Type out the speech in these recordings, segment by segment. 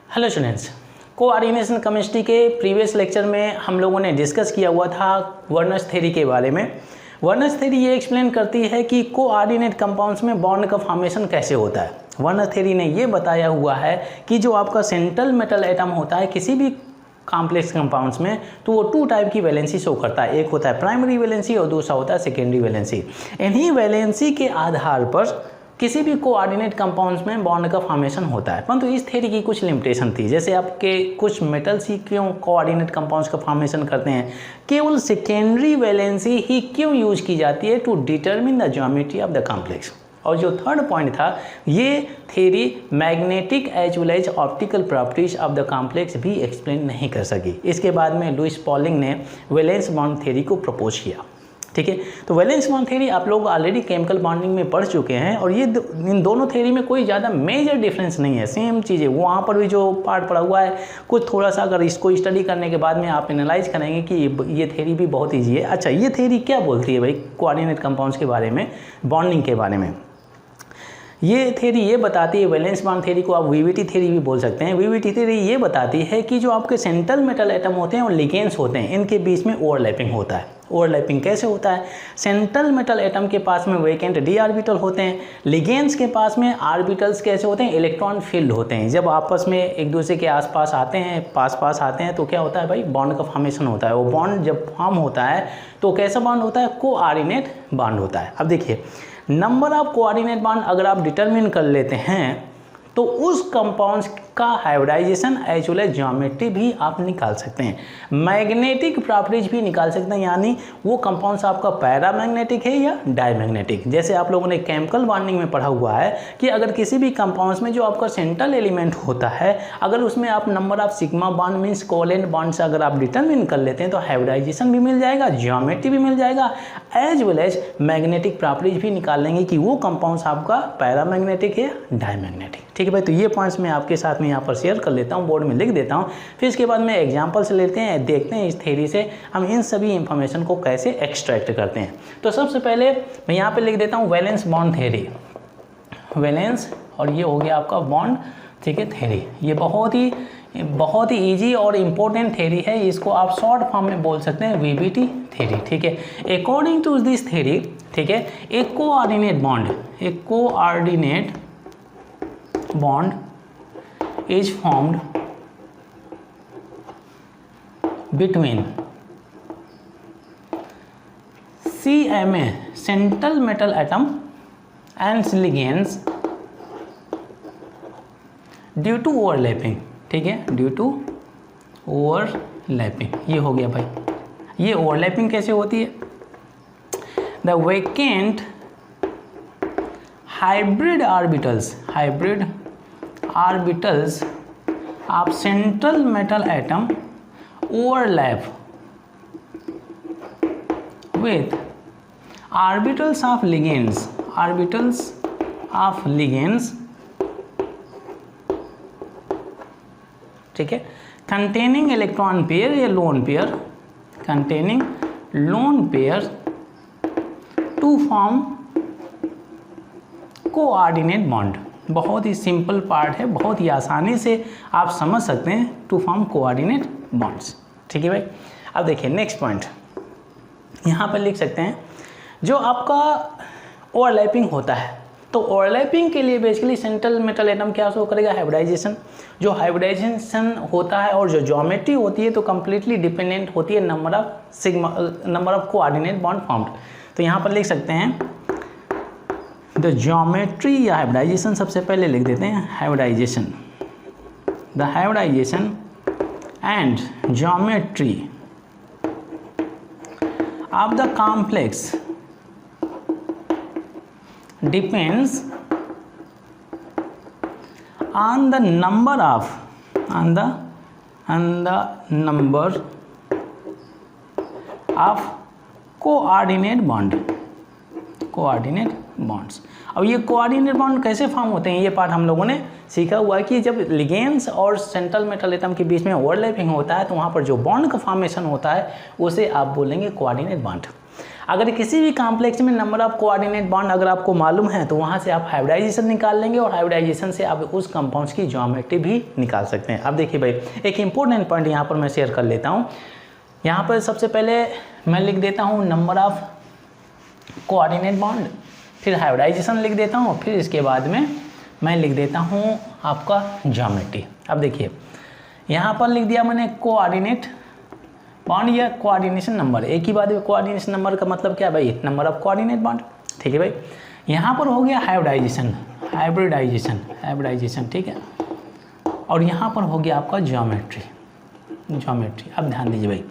Hello students, coordination chemistry के previous lecture में हम लोगों ने डिस्कस किया हुआ था वर्नर्स थ्योरी के बारे में। वर्नर्स थ्योरी ये एक्सप्लेन करती है कि कोऑर्डिनेट कंपाउंड्स में बॉन्ड का फॉर्मेशन कैसे होता है। वर्नर्स थ्योरी ने ये बताया हुआ है कि जो आपका सेंट्रल मेटल एटम होता है किसी भी कॉम्प्लेक्स कंपाउंड्स में, तो वो टू टाइप की वैलेंसी शो करता है। एक होता है प्राइमरी वैलेंसी और दूसरा होता है सेकेंडरी वैलेंसी। इन्हीं वैलेंसी के आधार पर किसी भी कोऑर्डिनेट कंपाउंड्स में बॉन्ड का फॉर्मेशन होता है। परंतु इस थ्योरी की कुछ लिमिटेशन थी, जैसे आपके कुछ मेटल्स ही क्यों कोऑर्डिनेट कंपाउंड्स का फॉर्मेशन करते हैं, केवल सेकेंडरी वैलेंसी ही क्यों यूज की जाती है to determine the geometry of the complex. और जो थर्ड पॉइंट था, ये theory magnetic as well as optical properties of the complex भी एक्सप्लेन नहीं कर सकी। इसके बाद में लुइस पॉलिंग ने वैलेंस बॉन्ड थ्योरी को प्रपोज किया। ठीक है, तो वैलेंस बॉन्ड थ्योरी आप लोग ऑलरेडी केमिकल बॉन्डिंग में पढ़ चुके हैं और ये इन दोनों थ्योरी में कोई ज़्यादा मेजर डिफरेंस नहीं है, सेम चीज़ है। वहाँ पर भी जो पार्ट पड़ा हुआ है कुछ थोड़ा सा अगर इसको स्टडी करने के बाद में आप एनालाइज करेंगे कि ये थ्योरी भी बहुत ईजी है। अच्छा, ये थ्योरी क्या बोलती है भाई कोऑर्डिनेट कंपाउंड्स के बारे में, बॉन्डिंग के बारे में? ये थ्योरी ये बताती है, वैलेंस बॉन्ड थ्योरी को आप वीवीटी थ्योरी भी बोल सकते हैं। वीवीटी थ्योरी ये बताती है कि जो आपके सेंट्रल मेटल एटम होते हैं और लिगेंड्स होते हैं, इनके बीच में ओवरलैपिंग होता है। ओवरलैपिंग कैसे होता है? सेंट्रल मेटल एटम के पास में वैकेंट डी ऑर्बिटल होते हैं, लिगेंड्स के पास में ऑर्बिटल्स कैसे होते हैं? इलेक्ट्रॉन फील्ड होते हैं। जब आपस में एक दूसरे के आसपास आते हैं, पास आते हैं, तो क्या होता है भाई? बॉन्ड का फॉर्मेशन होता है। वो बॉन्ड जब फॉर्म होता है तो कैसा बॉन्ड होता है? कोऑर्डिनेट बॉन्ड होता है। अब देखिए, नंबर ऑफ कोऑर्डिनेट बॉन्ड अगर आप डिटरमिन कर लेते हैं तो उस कंपाउंड्स का hybridisation as well as geometry भी आप निकाल सकते हैं, मैग्नेटिक प्रॉपर्टीज भी निकाल सकते हैं, यानी वो कंपाउंड्स आपका पैरामैग्नेटिक है या डायमैग्नेटिक। जैसे आप लोगों ने केमिकल बॉन्डिंग में पढ़ा हुआ है कि अगर किसी भी कंपाउंड्स में जो आपका सेंट्रल एलिमेंट होता है, अगर उसमें आप number of sigma bond means covalent bond से अगर आप डिटरमिन कर लेते हैं तो हाइब्रिडाइजेशन भी मिल जाएगा, ज्योमेट्री भी मिल जाएगा, as well as magnetic properties भी निकाल लेंगे कि वो कंपाउंड्स आपका पैरामैग्नेटिक है या डायमैग्नेटिक। ठीक है भाई, तो ये पॉइंट्स मैं आपके साथ में यहाँ पर शेयर कर लेता हूँ, बोर्ड में लिख देता हूँ। फिर इसके बाद में एग्जांपल्स लेते हैं, देखते हैं इस थ्योरी से हम इन सभी इंफॉर्मेशन को कैसे एक्सट्रैक्ट करते हैं। तो सबसे पहले मैं यहाँ पे लिख देता हूँ वैलेंस बॉन्ड थ्योरी, वैलेंस, और ये हो गया आपका बॉन्ड, ठीक है, थ्योरी। ये बहुत ही ईजी और इम्पोर्टेंट थ्योरी है, इसको आप शॉर्ट फॉर्म में बोल सकते हैं वीवीटी थ्योरी। ठीक है, अकॉर्डिंग टू दिस थ्योरी, ठीक है, एक coordinate bond is formed between CMA central metal atom and ligands due to overlapping। ठीक है, ड्यू टू ओवरलैपिंग। ये हो गया भाई। ये ओवरलैपिंग कैसे होती है? The vacant hybrid orbitals of central metal atom overlap with orbitals of ligands ठीक है, containing electron pair या lone pair, containing lone pair to form coordinate bond. बहुत ही सिंपल पार्ट है, बहुत ही आसानी से आप समझ सकते हैं, टू फॉर्म कोऑर्डिनेट बॉन्ड्स। ठीक है भाई, अब देखिए नेक्स्ट पॉइंट यहाँ पर लिख सकते हैं, जो आपका ओवरलैपिंग होता है, तो ओवरलैपिंग के लिए बेसिकली सेंट्रल मेटल एटम क्या शो करेगा? हाइब्रिडाइजेशन। जो हाइब्रिडाइजेशन होता है और जो ज्योमेट्री होती है तो कंप्लीटली डिपेंडेंट होती है number of coordinate bond formed. तो यहाँ पर लिख सकते हैं द ज्योमेट्री या हाइब्रिडाइजेशन, सबसे पहले लिख देते हैं hybridisation, the hybridisation and geometry of the complex depends on the number of coordinate bonds. अब ये कोऑर्डिनेट बॉन्ड कैसे फॉर्म होते हैं, ये पार्ट हम लोगों ने सीखा हुआ है कि जब लिगेंड्स और सेंट्रल मेटल एटम के बीच में ओवरलैपिंग होता है तो वहाँ पर जो बॉन्ड का फॉर्मेशन होता है उसे आप बोलेंगे कोऑर्डिनेट बॉन्ड। अगर किसी भी कॉम्प्लेक्स में नंबर ऑफ कोऑर्डिनेट बॉन्ड अगर आपको मालूम है तो वहाँ से आप हाइब्रिडाइजेशन निकाल लेंगे और हाइब्रिडाइजेशन से आप उस कंपाउंड्स की ज्योमेट्री भी निकाल सकते हैं। अब देखिए भाई, एक इंपॉर्टेंट पॉइंट यहाँ पर मैं शेयर कर लेता हूँ। यहाँ पर सबसे पहले मैं लिख देता हूँ नंबर ऑफ कोऑर्डिनेट बॉन्ड, फिर हाइब्रिडाइजेशन लिख देता हूँ, फिर इसके बाद में मैं लिख देता हूँ आपका ज्योमेट्री। अब देखिए यहाँ पर लिख दिया मैंने कोऑर्डिनेट बॉन्ड या कोऑर्डिनेशन नंबर, एक ही बात है। कोऑर्डिनेशन नंबर का मतलब क्या भाई, नंबर ऑफ कोऑर्डिनेट बॉन्ड, ठीक है भाई। यहाँ पर हो गया हाइब्रिडाइजेशन, ठीक है। और यहाँ पर हो गया आपका ज्योमेट्री। अब ध्यान दीजिए भाई,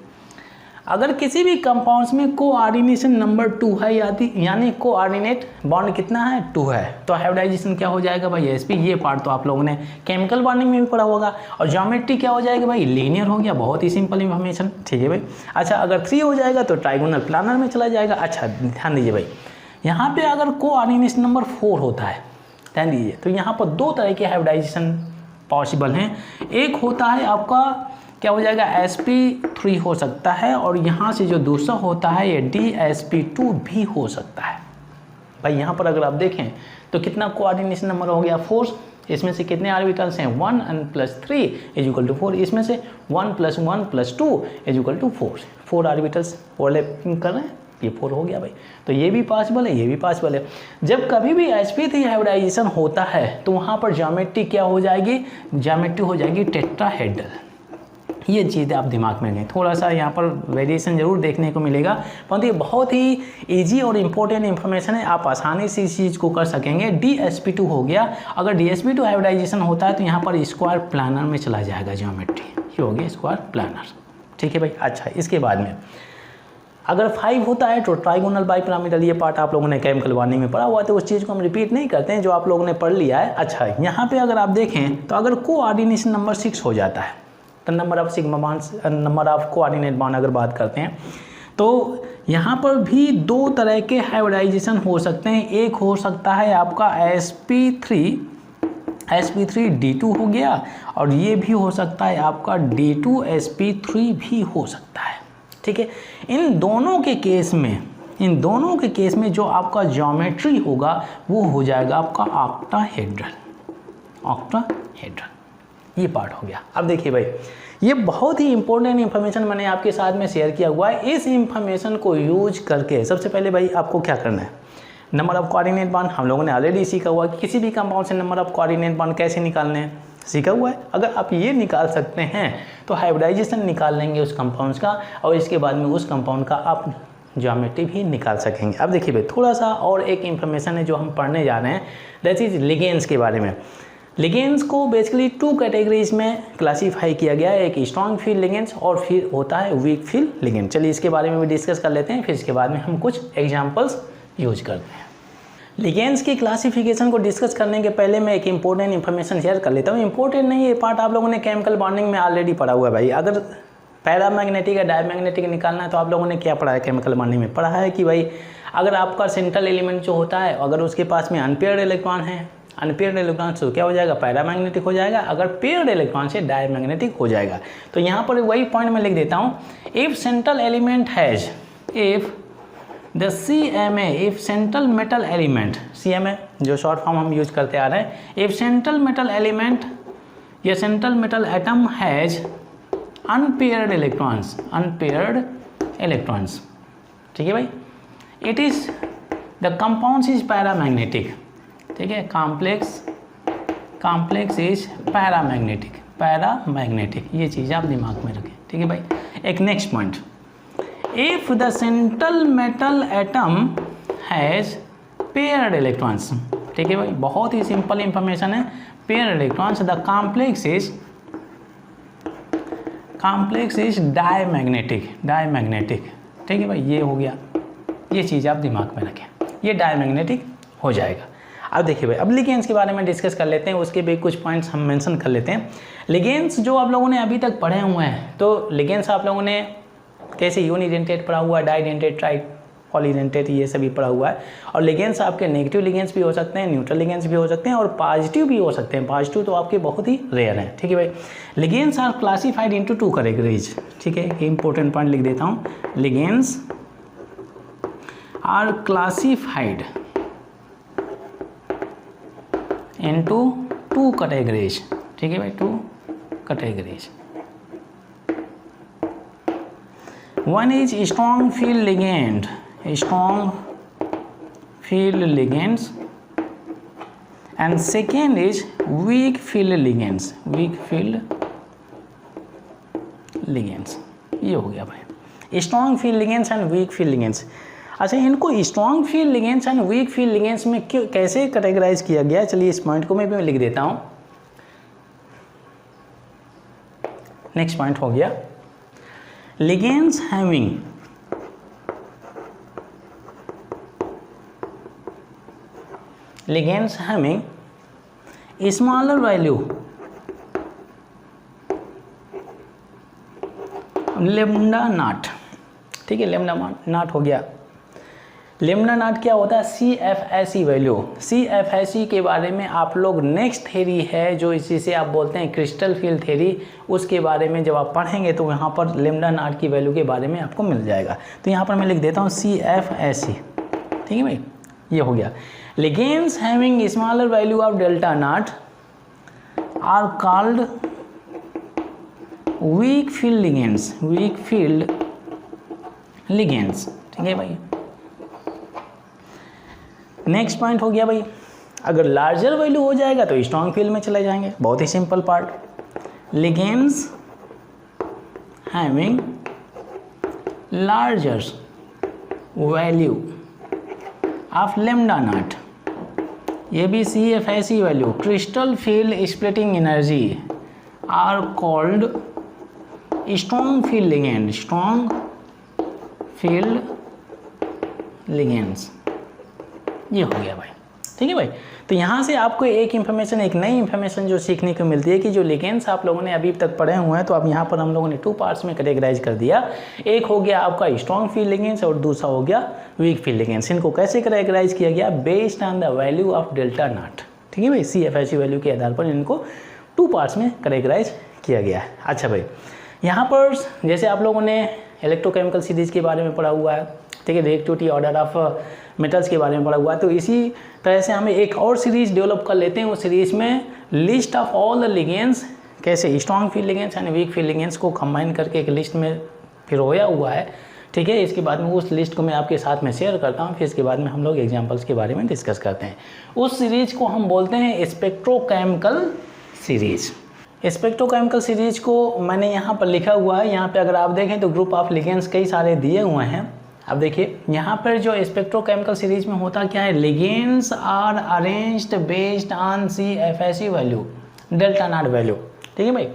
अगर किसी भी कंपाउंड्स में कोऑर्डिनेशन नंबर 2 है यानी कोऑर्डिनेट बॉन्ड कितना है, 2 है, तो हाइब्रिडाइजेशन क्या हो जाएगा भाई, sp। ये पार्ट तो आप लोगों ने केमिकल बॉन्डिंग में भी पढ़ा होगा। और ज्योमेट्री क्या हो जाएगा भाई, लीनियर हो गया, बहुत ही सिंपल इन्फॉर्मेशन, ठीक है भाई। अच्छा, अगर 3 हो जाएगा तो ट्राइगोनल प्लानर में चला जाएगा। अच्छा ध्यान दीजिए भाई, यहाँ पर अगर कोऑर्डिनेशन नंबर 4 होता है, ध्यान दीजिए, तो यहाँ पर 2 तरह के हाइब्रिडाइजेशन पॉसिबल हैं। एक होता है आपका क्या हो जाएगा, sp3 हो सकता है, और यहाँ से जो दूसरा होता है ये dsp2 भी हो सकता है। भाई यहाँ पर अगर आप देखें तो कितना कोऑर्डिनेशन नंबर हो गया, 4। इसमें से कितने ऑर्बिटल्स हैं, 1 + 3 = 4। इसमें से 1 + 1 + 2 = 4। 4 ऑर्बिटल्स ओवरलैपिंग कर रहे हैं, ये 4 हो गया भाई। तो ये भी पॉसिबल है, ये भी पॉसिबल है। जब कभी भी sp3 हाइब्रिडाइजेशन होता है तो वहाँ पर ज्योमेट्री क्या हो जाएगी, ज्योमेट्री हो जाएगी टेट्राहेड्रल। ये चीज़ आप दिमाग में रखें, थोड़ा सा यहाँ पर वेरिएशन जरूर देखने को मिलेगा, परंतु ये बहुत ही इजी और इम्पोर्टेंट इन्फॉर्मेशन है, आप आसानी से इस चीज़ को कर सकेंगे। dsp2 हो गया, अगर dsp2 हाइब्रिडाइजेशन होता है तो यहाँ पर स्क्वायर प्लानर में चला जाएगा ज्योमेट्री, ये हो गया स्क्वायर प्लानर, ठीक है भाई। अच्छा, इसके बाद में अगर 5 होता है तो ट्राइगोनल बाइपिरामिडल, ये पार्ट आप लोगों ने केमिकल बॉन्डिंग में पढ़ा हुआ है, तो उस चीज़ को हम रिपीट नहीं करते हैं, जो आप लोगों ने पढ़ लिया है। अच्छा, यहाँ पे अगर आप देखें तो अगर कोऑर्डिनेशन नंबर 6 हो जाता है तो number of sigma bonds, number of coordinate bond अगर बात करते हैं तो यहाँ पर भी 2 तरह के हाइब्रिडाइजेशन हो सकते हैं। एक हो सकता है आपका sp3d2 हो गया, और ये भी हो सकता है आपका d2sp3 भी हो सकता है, ठीक है। इन दोनों के केस में जो आपका ज्योमेट्री होगा वो हो जाएगा आपका ऑक्टाहेड्रल, ये पार्ट हो गया। अब देखिए भाई, ये बहुत ही इंपॉर्टेंट इन्फॉर्मेशन मैंने आपके साथ में शेयर किया हुआ है। इस इन्फॉर्मेशन को यूज करके सबसे पहले भाई आपको क्या करना है, नंबर ऑफ कोऑर्डिनेट बॉन्ड हम लोगों ने ऑलरेडी सीखा हुआ कि किसी भी कंपाउंड से नंबर ऑफ कोऑर्डिनेट बॉन्ड कैसे निकालने हैं, सीखा हुआ है। अगर आप ये निकाल सकते हैं तो हाइब्रिडाइजेशन निकाल लेंगे उस कंपाउंड्स का, और इसके बाद में उस कंपाउंड का आप ज्योमेट्री भी निकाल सकेंगे। अब देखिए भाई, थोड़ा सा और एक इन्फॉर्मेशन है जो हम पढ़ने जा रहे हैं, दैट इज लिगेंड्स के बारे में। लिगेंड्स को बेसिकली 2 कैटेगरीज में क्लासीफाई किया गया है, एक स्ट्रॉन्ग फील्ड लिगेंड्स और फिर होता है वीक फील्ड लिगेंड। चलिए इसके बारे में भी डिस्कस कर लेते हैं, फिर इसके बाद में हम कुछ एग्जांपल्स यूज करते हैं। लिगेंड्स की क्लासिफिकेशन को डिस्कस करने के पहले मैं एक इंपॉर्टेंट इन्फॉर्मेशन शेयर कर लेता हूँ। इंपॉर्टेंट नहीं, ये पार्ट आप लोगों ने केमिकल बॉन्डिंग में ऑलरेडी पढ़ा हुआ है भाई। अगर पैरामैग्नेटिक या डायमैग्नेटिक निकालना है तो आप लोगों ने क्या पढ़ा है, केमिकल बॉन्डिंग में पढ़ा है कि भाई अगर आपका सेंट्रल एलिमेंट जो होता है, अगर उसके पास में अनपेयर्ड इलेक्ट्रॉन है, अनपेयर्ड इलेक्ट्रॉन से क्या हो जाएगा, पैरामैग्नेटिक हो जाएगा, अगर पेयर्ड इलेक्ट्रॉन से डायमैग्नेटिक हो जाएगा। तो यहाँ पर वही पॉइंट मैं लिख देता हूँ, if central element has, if the CMA, if central metal element, CMA जो शॉर्ट फॉर्म हम यूज करते आ रहे हैं, इफ सेंट्रल मेटल एलिमेंट या central metal atom has unpaired electrons, ठीक है भाई, it is the compound is paramagnetic, ठीक है, कॉम्प्लेक्स इज पैरामैग्नेटिक, ये चीज़ आप दिमाग में रखें, ठीक है भाई। एक next point, if the central metal atom has paired electrons, ठीक है भाई, बहुत ही सिंपल इंफॉर्मेशन है, paired electrons, the complex is diamagnetic, ठीक है भाई, ये हो गया, ये चीज़ आप दिमाग में रखें, ये डायमैग्नेटिक हो जाएगा। अब देखिए भाई, अब लिगेंड्स के बारे में डिस्कस कर लेते हैं, उसके भी कुछ पॉइंट्स हम मेंशन कर लेते हैं। लिगेंड्स जो आप लोगों ने अभी तक पढ़े हुए हैं, तो लिगेंड्स आप लोगों ने कैसे यूनिडेंटेट पढ़ा हुआ है, डाइडेंटेट, ट्राई पॉलीडेंटेट, ये सभी पढ़ा हुआ है। और लिगेंड्स आपके नेगेटिव लिगेंड्स भी हो सकते हैं, न्यूट्रल लिगेंड्स भी हो सकते हैं, और पॉजिटिव भी हो सकते हैं। पॉजिटिव तो आपके बहुत ही रेयर हैं, ठीक है भाई। Ligands are classified into 2 categories, ठीक है, इंपॉर्टेंट पॉइंट लिख देता हूँ, ligands are classified into 2 categories. ठीक है भाई, 2 categories. One is strong field ligand, strong field ligands, and second is weak field ligands, weak field ligands. ये हो गया भाई strong field ligands and weak field ligands. अच्छा, इनको strong field ligands and weak field ligands में कैसे categorise किया गया, चलिए इस पॉइंट को मैं भी लिख देता हूँ। नेक्स्ट पॉइंट हो गया ligands having smaller value lambda not. ठीक है, लेम्डा नॉट हो गया। लेम्डा नॉट क्या होता है? CFSE value. CFSE के बारे में आप लोग नेक्स्ट थ्योरी है जो इसी से आप बोलते हैं क्रिस्टल फील्ड थ्योरी, उसके बारे में जब आप पढ़ेंगे तो यहाँ पर लेम्डा नॉट की वैल्यू के बारे में आपको मिल जाएगा। तो यहाँ पर मैं लिख देता हूँ CFSE। ठीक है भाई, ये हो गया। Ligands having smaller value of delta nought are called weak field ligands, weak field ligands. ठीक है भाई, नेक्स्ट पॉइंट हो गया भाई, अगर लार्जर वैल्यू हो जाएगा तो स्ट्रॉन्ग फील्ड में चले जाएंगे। बहुत ही simple part. Ligands having larger value of lambda naught, ये भी CFSE value, crystal field splitting energy, are called strong field ligand, strong field ligands. ये हो गया भाई। ठीक है भाई, तो यहाँ से आपको एक इन्फॉर्मेशन, एक नई इन्फॉर्मेशन जो सीखने को मिलती है कि जो लिगेंड्स आप लोगों ने अभी तक पढ़े हुए हैं, तो अब यहाँ पर हम लोगों ने 2 पार्ट्स में कैटेगराइज कर दिया। एक हो गया आपका स्ट्रॉन्ग फील्ड लिगेंड्स और दूसरा हो गया वीक फील्ड लिगेंड्स। इनको कैसे कैटेगराइज किया गया? Based on the value of delta not. ठीक है भाई, CFSE वैल्यू के आधार पर इनको 2 पार्ट्स में कैटेगराइज किया गया है। अच्छा भाई, यहाँ पर जैसे आप लोगों ने इलेक्ट्रोकेमिकल सीरीज के बारे में पढ़ा हुआ है, ठीक है, रिएक्टिविटी ऑर्डर ऑफ मेटल्स के बारे में पढ़ा हुआ है, तो इसी तरह से हमें एक और सीरीज डेवलप कर लेते हैं। उस सीरीज में list of all the ligands, कैसे strong field ligands and weak field ligands को कंबाइन करके एक लिस्ट में पिरोया हुआ है। ठीक है, इसके बाद में उस लिस्ट को मैं आपके साथ में शेयर करता हूँ, फिर इसके बाद में हम लोग एग्जाम्पल्स के बारे में डिस्कस करते हैं। उस सीरीज को हम बोलते हैं स्पेक्ट्रोकेमिकल सीरीज। स्पेक्ट्रोकेमिकल सीरीज को मैंने यहाँ पर लिखा हुआ है, यहाँ पे अगर आप देखें तो ग्रुप ऑफ लिगेंड्स कई सारे दिए हुए हैं। अब देखिए यहाँ पर जो स्पेक्ट्रोकेमिकल सीरीज में होता क्या है, ligands are arranged based on CFSE value, delta nought value. ठीक है भाई,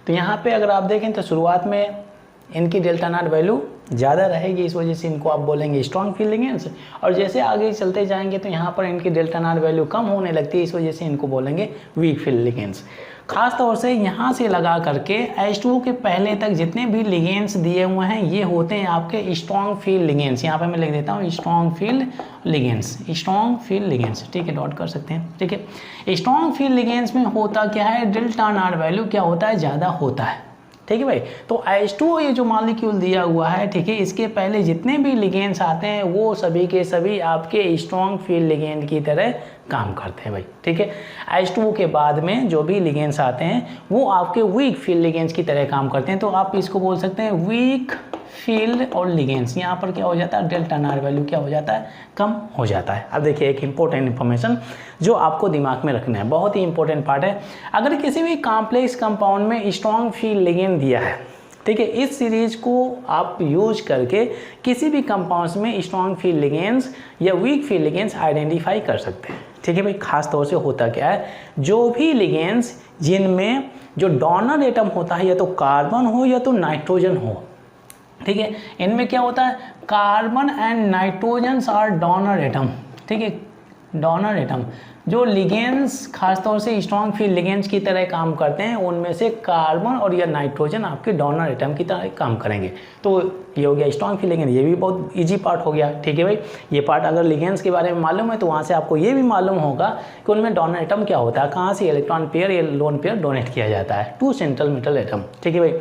तो यहाँ पे अगर आप देखें तो शुरुआत में इनकी डेल्टा नॉट वैल्यू ज़्यादा रहेगी, इस वजह से इनको आप बोलेंगे स्ट्रॉन्ग फील्ड लिगेंड्स, और जैसे आगे चलते जाएंगे तो यहाँ पर इनकी डेल्टा नॉट वैल्यू कम होने लगती है, इस वजह से इनको बोलेंगे वीक फील्ड लिगेंड्स। खास तौर से यहाँ से लगा करके H2O के पहले तक जितने भी लिगेंड्स दिए हुए हैं ये होते हैं आपके स्ट्रॉन्ग फील्ड लिगेंड्स। यहाँ पे मैं लिख देता हूँ strong field ligands, strong field ligands. ठीक है, डॉट कर सकते हैं। ठीक है, स्ट्रॉन्ग फील्ड लिगेंड्स में होता क्या है, डेल्टा नॉट वैल्यू क्या होता है, ज़्यादा होता है। ठीक है भाई, तो H2O ये जो मॉलिक्यूल दिया हुआ है, ठीक है, इसके पहले जितने भी लिगेंड्स आते हैं वो सभी के सभी आपके स्ट्रॉन्ग फील्ड लिगेंड की तरह काम करते हैं भाई। ठीक है, H2O के बाद में जो भी लिगेंड्स आते हैं वो आपके वीक फील्ड लिगेंड्स की तरह काम करते हैं, तो आप इसको बोल सकते हैं वीक फील्ड और लिगेंड्स। यहाँ पर क्या हो जाता है, डेल्टा नॉट वैल्यू क्या हो जाता है, कम हो जाता है। अब देखिए एक इंपॉर्टेंट इन्फॉर्मेशन जो आपको दिमाग में रखना है, बहुत ही इंपॉर्टेंट पार्ट है। अगर किसी भी कॉम्प्लेक्स कंपाउंड में स्ट्रॉन्ग फील्ड लिगेंड दिया है, ठीक है, इस सीरीज को आप यूज करके किसी भी कंपाउंड्स में स्ट्रॉन्ग फील्ड लिगेंड्स या वीक फील्ड लिगेंड्स आइडेंटिफाई कर सकते हैं। ठीक है भाई, खास तौर से होता क्या है, जो भी लिगेंड्स जिनमें जो डोनर एटम होता है या तो कार्बन हो या तो नाइट्रोजन हो, ठीक है, इनमें क्या होता है, carbon and nitrogen are donor atom. ठीक है, डोनर एटम, जो लिगेंड्स खासतौर से स्ट्रॉन्ग फील्ड लिगेंड्स की तरह काम करते हैं, उनमें से कार्बन और या नाइट्रोजन आपके डोनर एटम की तरह काम करेंगे। तो ये हो गया स्ट्रॉन्ग फील्ड लिगेंड, ये भी बहुत इजी पार्ट हो गया। ठीक है भाई, ये पार्ट अगर लिगेंड्स के बारे में मालूम है तो वहाँ से आपको ये भी मालूम होगा कि उनमें डोनर एटम क्या होता है, कहाँ से इलेक्ट्रॉन पेयर या लोन पेयर डोनेट किया जाता है टू सेंट्रल मेटल एटम। ठीक है भाई,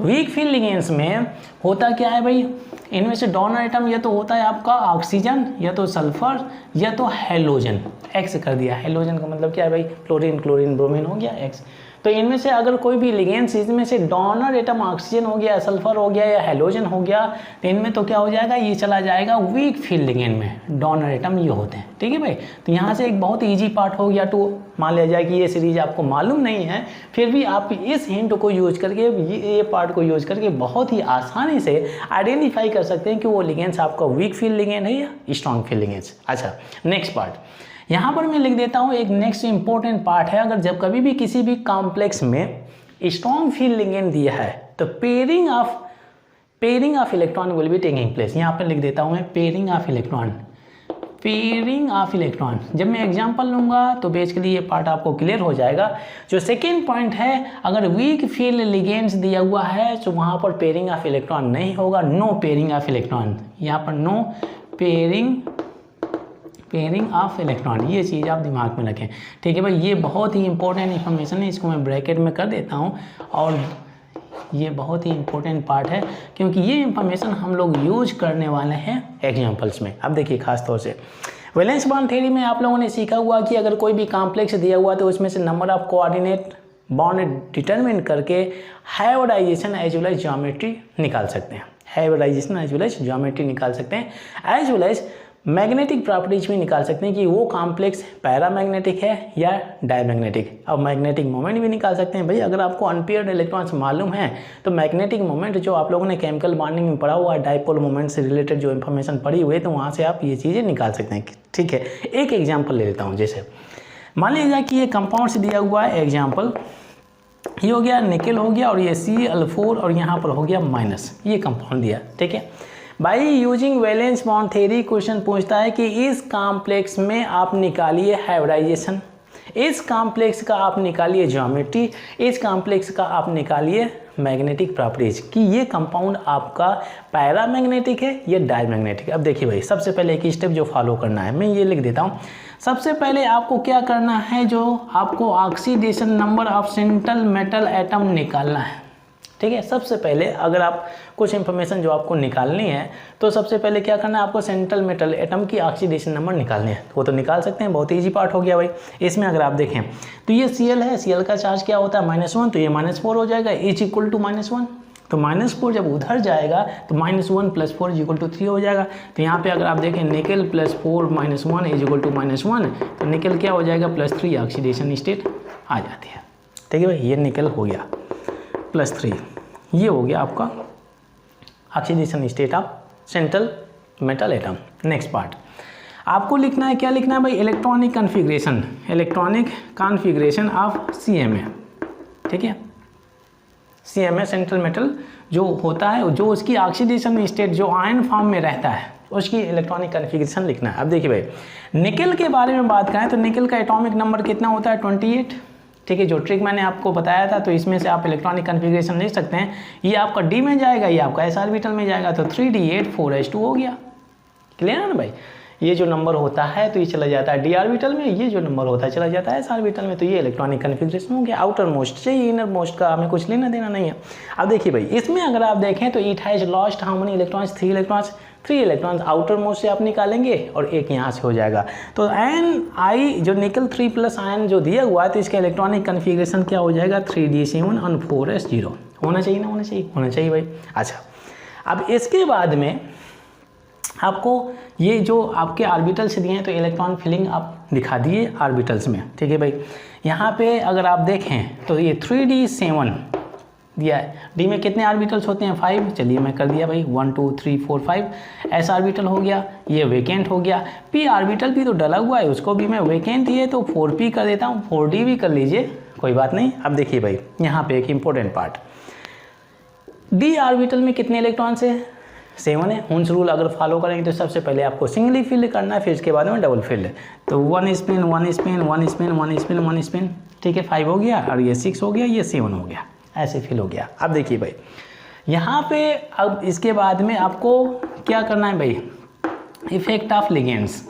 वीक फील्ड लिगेंड्स में होता क्या है भाई, इनमें से डोनर एटम या तो होता है आपका ऑक्सीजन या तो सल्फर या तो हेलोजन। एक्स कर दिया, हेलोजन का मतलब क्या है भाई, क्लोरीन क्लोरीन ब्रोमीन हो गया एक्स। तो इनमें से अगर कोई भी लिगेंड्स इसमें से डोनर एटम ऑक्सीजन हो गया, सल्फर हो गया या हेलोजन हो गया, तो इनमें तो क्या हो जाएगा, ये चला जाएगा वीक फील्ड लिगेंड में। डोनर एटम ये होते हैं। ठीक है भाई, तो यहाँ से एक बहुत ईजी पार्ट हो गया। तो मान लिया जाए कि ये सीरीज आपको मालूम नहीं है, फिर भी आप इस हिंट को यूज करके, ये पार्ट को यूज करके बहुत ही आसानी से आइडेंटिफाई कर सकते हैं कि वो लिगेंड्स आपका वीक फील्ड लिगेंड है या स्ट्रॉन्ग फील्ड लिगेंड्स। अच्छा, नेक्स्ट पार्ट यहाँ पर मैं लिख देता हूँ, एक नेक्स्ट इंपॉर्टेंट पार्ट है। अगर जब कभी भी किसी भी कॉम्प्लेक्स में स्ट्रॉन्ग फील्ड लिगेंड दिया है तो pairing of electron will be taking place. यहाँ पर लिख देता हूँ मैं पेयरिंग ऑफ इलेक्ट्रॉन। जब मैं एग्जांपल लूँगा तो बेसिकली ये पार्ट आपको क्लियर हो जाएगा। जो सेकेंड पॉइंट है, अगर वीक फील्ड लिगेंड्स दिया हुआ है तो वहाँ पर पेयरिंग ऑफ इलेक्ट्रॉन नहीं होगा, नो पेयरिंग ऑफ इलेक्ट्रॉन। यहाँ पर नो पेयरिंग ऑफ इलेक्ट्रॉन, ये चीज़ आप दिमाग में रखें। ठीक है भाई, ये बहुत ही इंपॉर्टेंट इन्फॉर्मेशन है, इसको मैं ब्रैकेट में कर देता हूँ। और ये बहुत ही इंपॉर्टेंट पार्ट है क्योंकि ये इंफॉर्मेशन हम लोग यूज करने वाले हैं एग्जांपल्स में। अब देखिए, खास तौर से वैलेंस बॉन्ड थ्योरी में आप लोगों ने सीखा हुआ कि अगर कोई भी कॉम्प्लेक्स दिया हुआ तो उसमें से number of coordinate bond determine करके hybridisation as well as geometry निकाल सकते हैं। Hybridisation as well as geometry निकाल सकते हैं, as well as magnetic properties भी निकाल सकते हैं कि वो कॉम्प्लेक्स पैरामैग्नेटिक है या डायमैग्नेटिक। अब मैग्नेटिक मोमेंट भी निकाल सकते हैं भाई। अगर आपको अनपेयर्ड इलेक्ट्रॉन्स मालूम है तो मैग्नेटिक मोमेंट जो आप लोगों ने केमिकल बॉन्डिंग में पढ़ा हुआ है, डाइपोल मोमेंट से रिलेटेड जो इन्फॉर्मेशन पढ़ी हुई है, तो वहाँ से आप ये चीज़ें निकाल सकते हैं। ठीक है, एक एग्जाम्पल ले लेता हूँ। जैसे मान लीजिए कि ये कंपाउंड्स दिया हुआ है, एग्जाम्पल ये हो गया निकेल हो गया और ये Cl4 और यहाँ पर हो गया माइनस, ये कंपाउंड दिया। ठीक है, by using valence bond theory question पूछता है कि इस कॉम्प्लेक्स में आप निकालिए हाइब्रिडाइजेशन, इस कॉम्प्लेक्स का आप निकालिए ज्योमेट्री, इस कॉम्प्लेक्स का आप निकालिए मैग्नेटिक प्रॉपर्टीज कि ये कंपाउंड आपका पैरामैग्नेटिक है या डायमैग्नेटिक। अब देखिए भाई, सबसे पहले एक स्टेप जो फॉलो करना है, मैं ये लिख देता हूँ। सबसे पहले आपको क्या करना है, जो आपको oxidation number of central metal atom निकालना है। ठीक है, सबसे पहले अगर आप कुछ इंफॉर्मेशन जो आपको निकालनी है तो सबसे पहले क्या करना है, आपको सेंट्रल मेटल एटम की ऑक्सीडेशन नंबर निकालने हैं। वो तो निकाल सकते हैं, बहुत ईजी पार्ट हो गया भाई। इसमें अगर आप देखें तो ये Cl है, Cl का चार्ज क्या होता है -1, तो ये -4 हो जाएगा, H इक्वल टू -1। तो -4 जब उधर जाएगा तो -1 + 4 = 3 हो जाएगा। तो यहाँ पे अगर आप देखें निकेल +4 - 1 = -1, तो निकेल क्या हो जाएगा +3, ऑक्सीडेशन स्टेट आ जाती है। ठीक है भाई, ये निकेल हो गया +3, ये हो गया आपका oxidation state of central metal atom. Next part आपको लिखना है, क्या लिखना है भाई, इलेक्ट्रॉनिक कॉन्फ़िगरेशन ऑफ CMA। ठीक है, CMA सेंट्रल मेटल जो होता है, जो उसकी ऑक्सीडेशन स्टेट जो आयन फॉर्म में रहता है, उसकी इलेक्ट्रॉनिक कॉन्फ़िगरेशन लिखना है। अब देखिए भाई, निकेल के बारे में बात करें तो निकेल का एटॉमिक नंबर कितना होता है, 28। ठीक है, जो ट्रिक मैंने आपको बताया था, तो इसमें से आप इलेक्ट्रॉनिक कॉन्फ़िगरेशन लिख सकते हैं। ये आपका D में जाएगा, ये आपका S ऑर्बिटल में जाएगा, तो 3d8 4s2 हो गया। क्लियर है ना भाई, ये जो नंबर होता है तो ये चला जाता है D ऑर्बिटल में, ये जो नंबर होता है चला जाता है S ऑर्बिटल में। तो ये इलेक्ट्रॉनिक कॉन्फ़िगरेशन हो गया। आउटर मोस्ट से इनर मोस्ट का हमें कुछ लेना देना नहीं है। अब देखिए भाई, इसमें अगर आप देखें तो it has lost how many electrons, 3 electrons outer most से आप निकालेंगे और एक यहाँ से हो जाएगा। तो Ni जो निकल 3+ आयन जो दिया हुआ है, तो इसका इलेक्ट्रॉनिक कॉन्फ़िगरेशन क्या हो जाएगा, 3d7 और 4s0 होना चाहिए ना, होना चाहिए भाई। अच्छा, अब इसके बाद में आपको ये जो आपके ऑर्बिटल्स दिए हैं तो इलेक्ट्रॉन फिलिंग आप दिखा दिए ऑर्बिटल्स में। ठीक है भाई, यहाँ पे अगर आप देखें तो ये 3d7 दिया है। डी में कितने ऑर्बिटल्स होते हैं, 5। चलिए मैं कर दिया भाई, 1 2 3 4 5। एस ऑर्बिटल हो गया, ये वेकेंट हो गया। पी ऑर्बिटल भी तो डला हुआ है, उसको भी मैं वेकेंट ही है तो 4p कर देता हूँ, 4d भी कर लीजिए, कोई बात नहीं। अब देखिए भाई, यहाँ पे एक इंपॉर्टेंट पार्ट, डी ऑर्बिटल में कितने इलेक्ट्रॉन्स है, 7 है। हुंस रूल अगर फॉलो करेंगे तो सबसे पहले आपको सिंगली फिल करना है, फिर इसके बाद में डबल फिल। तो 1 spin 1 spin 1 spin 1 spin 1 spin, ठीक है, 5 हो गया, और ये 6 हो गया, ये 7 हो गया, ऐसे फिल हो गया। अब देखिए भाई यहाँ पे अब इसके बाद में आपको क्या करना है भाई, effect of ligands.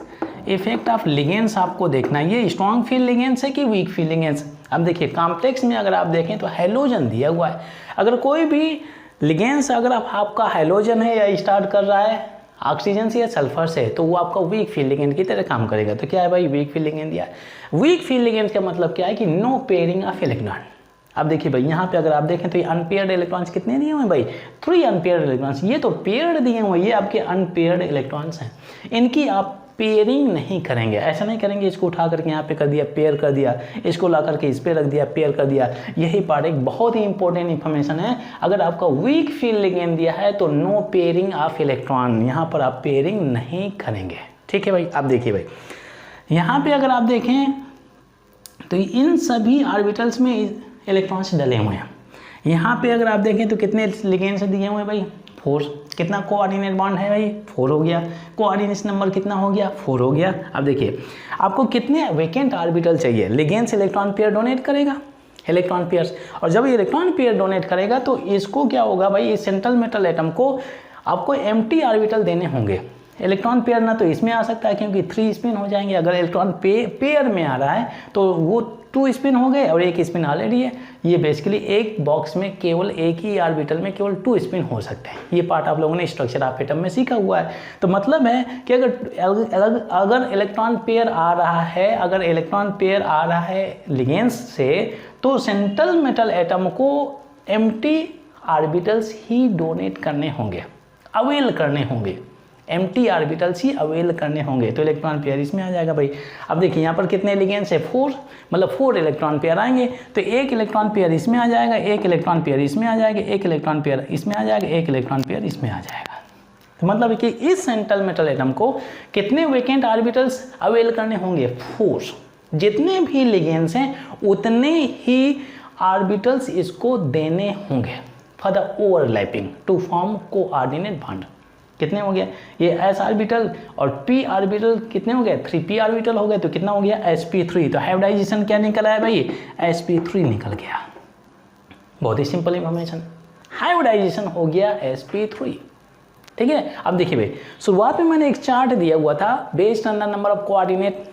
Effect of ligands आपको देखना है, ये स्ट्रॉन्ग फील लिगेंड्स है कि वीक फील लिगेंड्स। अब देखिए कॉम्प्लेक्स में अगर आप देखें तो हैलोजन दिया हुआ है, अगर कोई भी लिगेंड्स अगर आपका हैलोजन है या स्टार्ट कर रहा है ऑक्सीजन से या सल्फर से, तो वो आपका वीक फील लिगेंड की तरह काम करेगा। तो क्या है भाई, वीक फील लिगेंड दिया है। वीक फील लिगेंड का मतलब क्या है कि नो पेयरिंग ऑफ इलेक्ट्रॉन। अब देखिए भाई यहाँ पे अगर आप देखें तो ये अनपेयर्ड इलेक्ट्रॉन्स कितने दिए हुए हैं भाई, 3 अनपेयर्ड इलेक्ट्रॉन्स। ये तो पेयर्ड दिए हुए, ये आपके अनपेयर्ड इलेक्ट्रॉन्स हैं, इनकी आप पेयरिंग नहीं करेंगे। ऐसा नहीं करेंगे इसको उठा करके यहाँ पे कर दिया, पेयर कर दिया, इसको ला करके इस पे रख दिया, पेयर कर दिया। यही पार्ट एक बहुत ही इंपॉर्टेंट इंफॉर्मेशन है। अगर आपका वीक फील्ड लिगेंड दिया है तो नो पेयरिंग ऑफ इलेक्ट्रॉन, यहाँ पर आप पेयरिंग नहीं करेंगे, ठीक है भाई। अब देखिए भाई यहाँ पे अगर आप देखें तो इन सभी ऑर्बिटल्स में इलेक्ट्रॉन्स डले हुए हैं। यहाँ पे अगर आप देखें तो कितने लिगेंड्स दिए हुए हैं भाई, 4। कितना कोऑर्डिनेट बॉन्ड है भाई, 4 हो गया। कोऑर्डिनेशन नंबर कितना हो गया, 4 हो गया। अब देखिए आपको कितने वेकेंट ऑर्बिटल चाहिए, लिगेंड्स इलेक्ट्रॉन पेयर डोनेट करेगा, इलेक्ट्रॉन पेयर्स, और जब इलेक्ट्रॉन पेयर डोनेट करेगा तो इसको क्या होगा भाई, इस सेंट्रल मेटल एटम को आपको एम्प्टी ऑर्बिटल देने होंगे। इलेक्ट्रॉन पेयर ना तो इसमें आ सकता है क्योंकि 3 स्पिन हो जाएंगे, अगर इलेक्ट्रॉन पेयर में आ रहा है तो वो 2 स्पिन हो गए और 1 स्पिन ऑलरेडी है। ये बेसिकली एक बॉक्स में केवल एक ही ऑर्बिटल में केवल 2 स्पिन हो सकते हैं। ये पार्ट आप लोगों ने स्ट्रक्चर ऑफ एटम में सीखा हुआ है। तो मतलब है कि अगर इलेक्ट्रॉन पेयर आ रहा है, अगर इलेक्ट्रॉन पेयर आ रहा है लिगेंड्स से, तो सेंट्रल मेटल एटम को एम्प्टी ऑर्बिटल्स ही डोनेट करने होंगे, अवेल करने होंगे, एम्प्टी ऑर्बिटल्स ही अवेल करने होंगे। तो इलेक्ट्रॉन पेयर इसमें आ जाएगा भाई। अब देखिए यहाँ पर कितने लिगेंड्स है, 4, मतलब 4 इलेक्ट्रॉन पेयर आएंगे। तो 1 इलेक्ट्रॉन पेयर इसमें आ जाएगा, 1 इलेक्ट्रॉन पेयर इसमें आ जाएगा, 1 इलेक्ट्रॉन पेयर इसमें आ जाएगा, 1 इलेक्ट्रॉन पेयर इसमें आ जाएगा। तो मतलब कि इस सेंट्रल मेटल एटम को कितने वेकेंट ऑर्बिटल्स अवेल करने होंगे, 4। जितने भी लिगेंड्स हैं उतने ही ऑर्बिटल्स इसको देने होंगे for the overlapping to form coordinate bond. कितने हो गया, ये s ऑर्बिटल और p ऑर्बिटल कितने हो गए, 3p ऑर्बिटल हो गए, तो कितना हो गया, sp3। तो हाइब्रिडाइजेशन क्या निकला है भाई, sp3 निकल गया। बहुत ही सिंपल इंफॉर्मेशन, हाइब्रिडाइजेशन हो गया sp3, ठीक है। अब देखिए भाई शुरुआत में मैंने एक चार्ट दिया हुआ था, based on the number of coordinate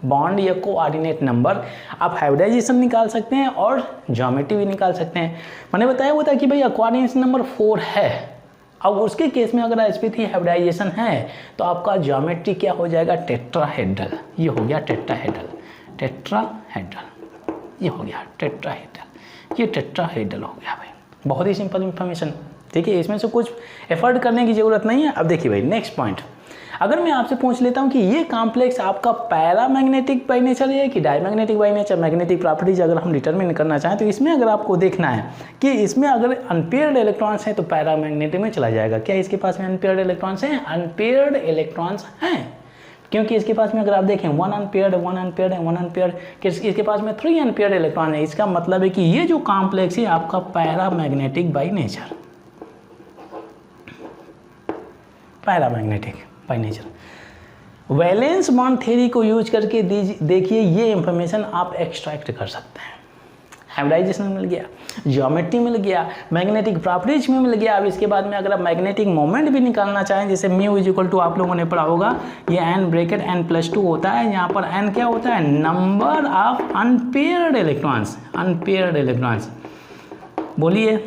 bond या कोऑर्डिनेट नंबर आप हाइब्रिडाइजेशन निकाल सकते हैं और ज्योमेट्री भी निकाल सकते हैं। मैंने बताया हुआ था कि भाई कोऑर्डिनेशन नंबर 4 है। अब उसके केस में अगर sp3 हाइब्रिडाइजेशन है तो आपका ज्योमेट्री क्या हो जाएगा, टेट्राहेड्रल। ये हो गया टेट्राहेड्रल, टेट्राहेड्रल, ये हो गया टेट्राहेड्रल, ये टेट्राहेड्रल हो गया भाई। बहुत ही सिंपल इंफॉर्मेशन, ठीक है, इसमें से कुछ एफर्ट करने की जरूरत नहीं है। अब देखिए भाई नेक्स्ट पॉइंट, अगर मैं आपसे पूछ लेता हूं कि ये कॉम्प्लेक्स आपका पैरामैग्नेटिक बाई नेचर है कि diamagnetic by nature, magnetic properties अगर हम डिटरमिन करना चाहें तो इसमें अगर आपको देखना है कि इसमें अगर अनपेयर्ड इलेक्ट्रॉन्स हैं तो पैरामैग्नेटिक में चला जाएगा। क्या इसके पास में अनपेयर्ड इलेक्ट्रॉन्स हैं, अनपेयर्ड इलेक्ट्रॉन्स हैं, क्योंकि इसके पास में अगर आप देखें 1 अनपेयर्ड 1 अनपेयर्ड 1 अनपेयर्ड, इसके पास में 3 अनपेयर्ड इलेक्ट्रॉन है। इसका मतलब है कि ये जो कॉम्प्लेक्स है आपका paramagnetic by nature, paramagnetic by nature. Valence bond theory को यूज करके देखिए ये इंफॉर्मेशन आप एक्सट्रैक्ट कर सकते हैं। हाइब्रिडाइजेशन मिल गया, ज्योमेट्री मिल गया, मैग्नेटिक प्रॉपर्टीज में मिल गया। अब इसके बाद में अगर आप मैग्नेटिक मोमेंट भी निकालना चाहें, जैसे म्यू इज इक्वल टू आप लोगों ने पढ़ा होगा, ये n ब्रैकेट n+2 होता है। यहाँ पर n क्या होता है, number of unpaired electrons, unpaired electrons. बोलिए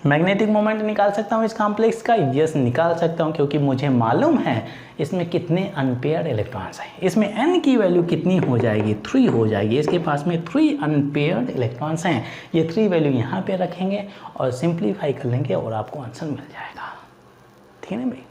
मैग्नेटिक मोमेंट निकाल सकता हूँ इस कॉम्प्लेक्स का, यस निकाल सकता हूँ, क्योंकि मुझे मालूम है इसमें कितने अनपेयर्ड इलेक्ट्रॉन्स हैं। इसमें n की वैल्यू कितनी हो जाएगी, 3 हो जाएगी। इसके पास में 3 अनपेयर्ड इलेक्ट्रॉन्स हैं। ये 3 वैल्यू यहाँ पे रखेंगे और सिंप्लीफाई कर लेंगे और आपको आंसर मिल जाएगा, ठीक है ना भाई।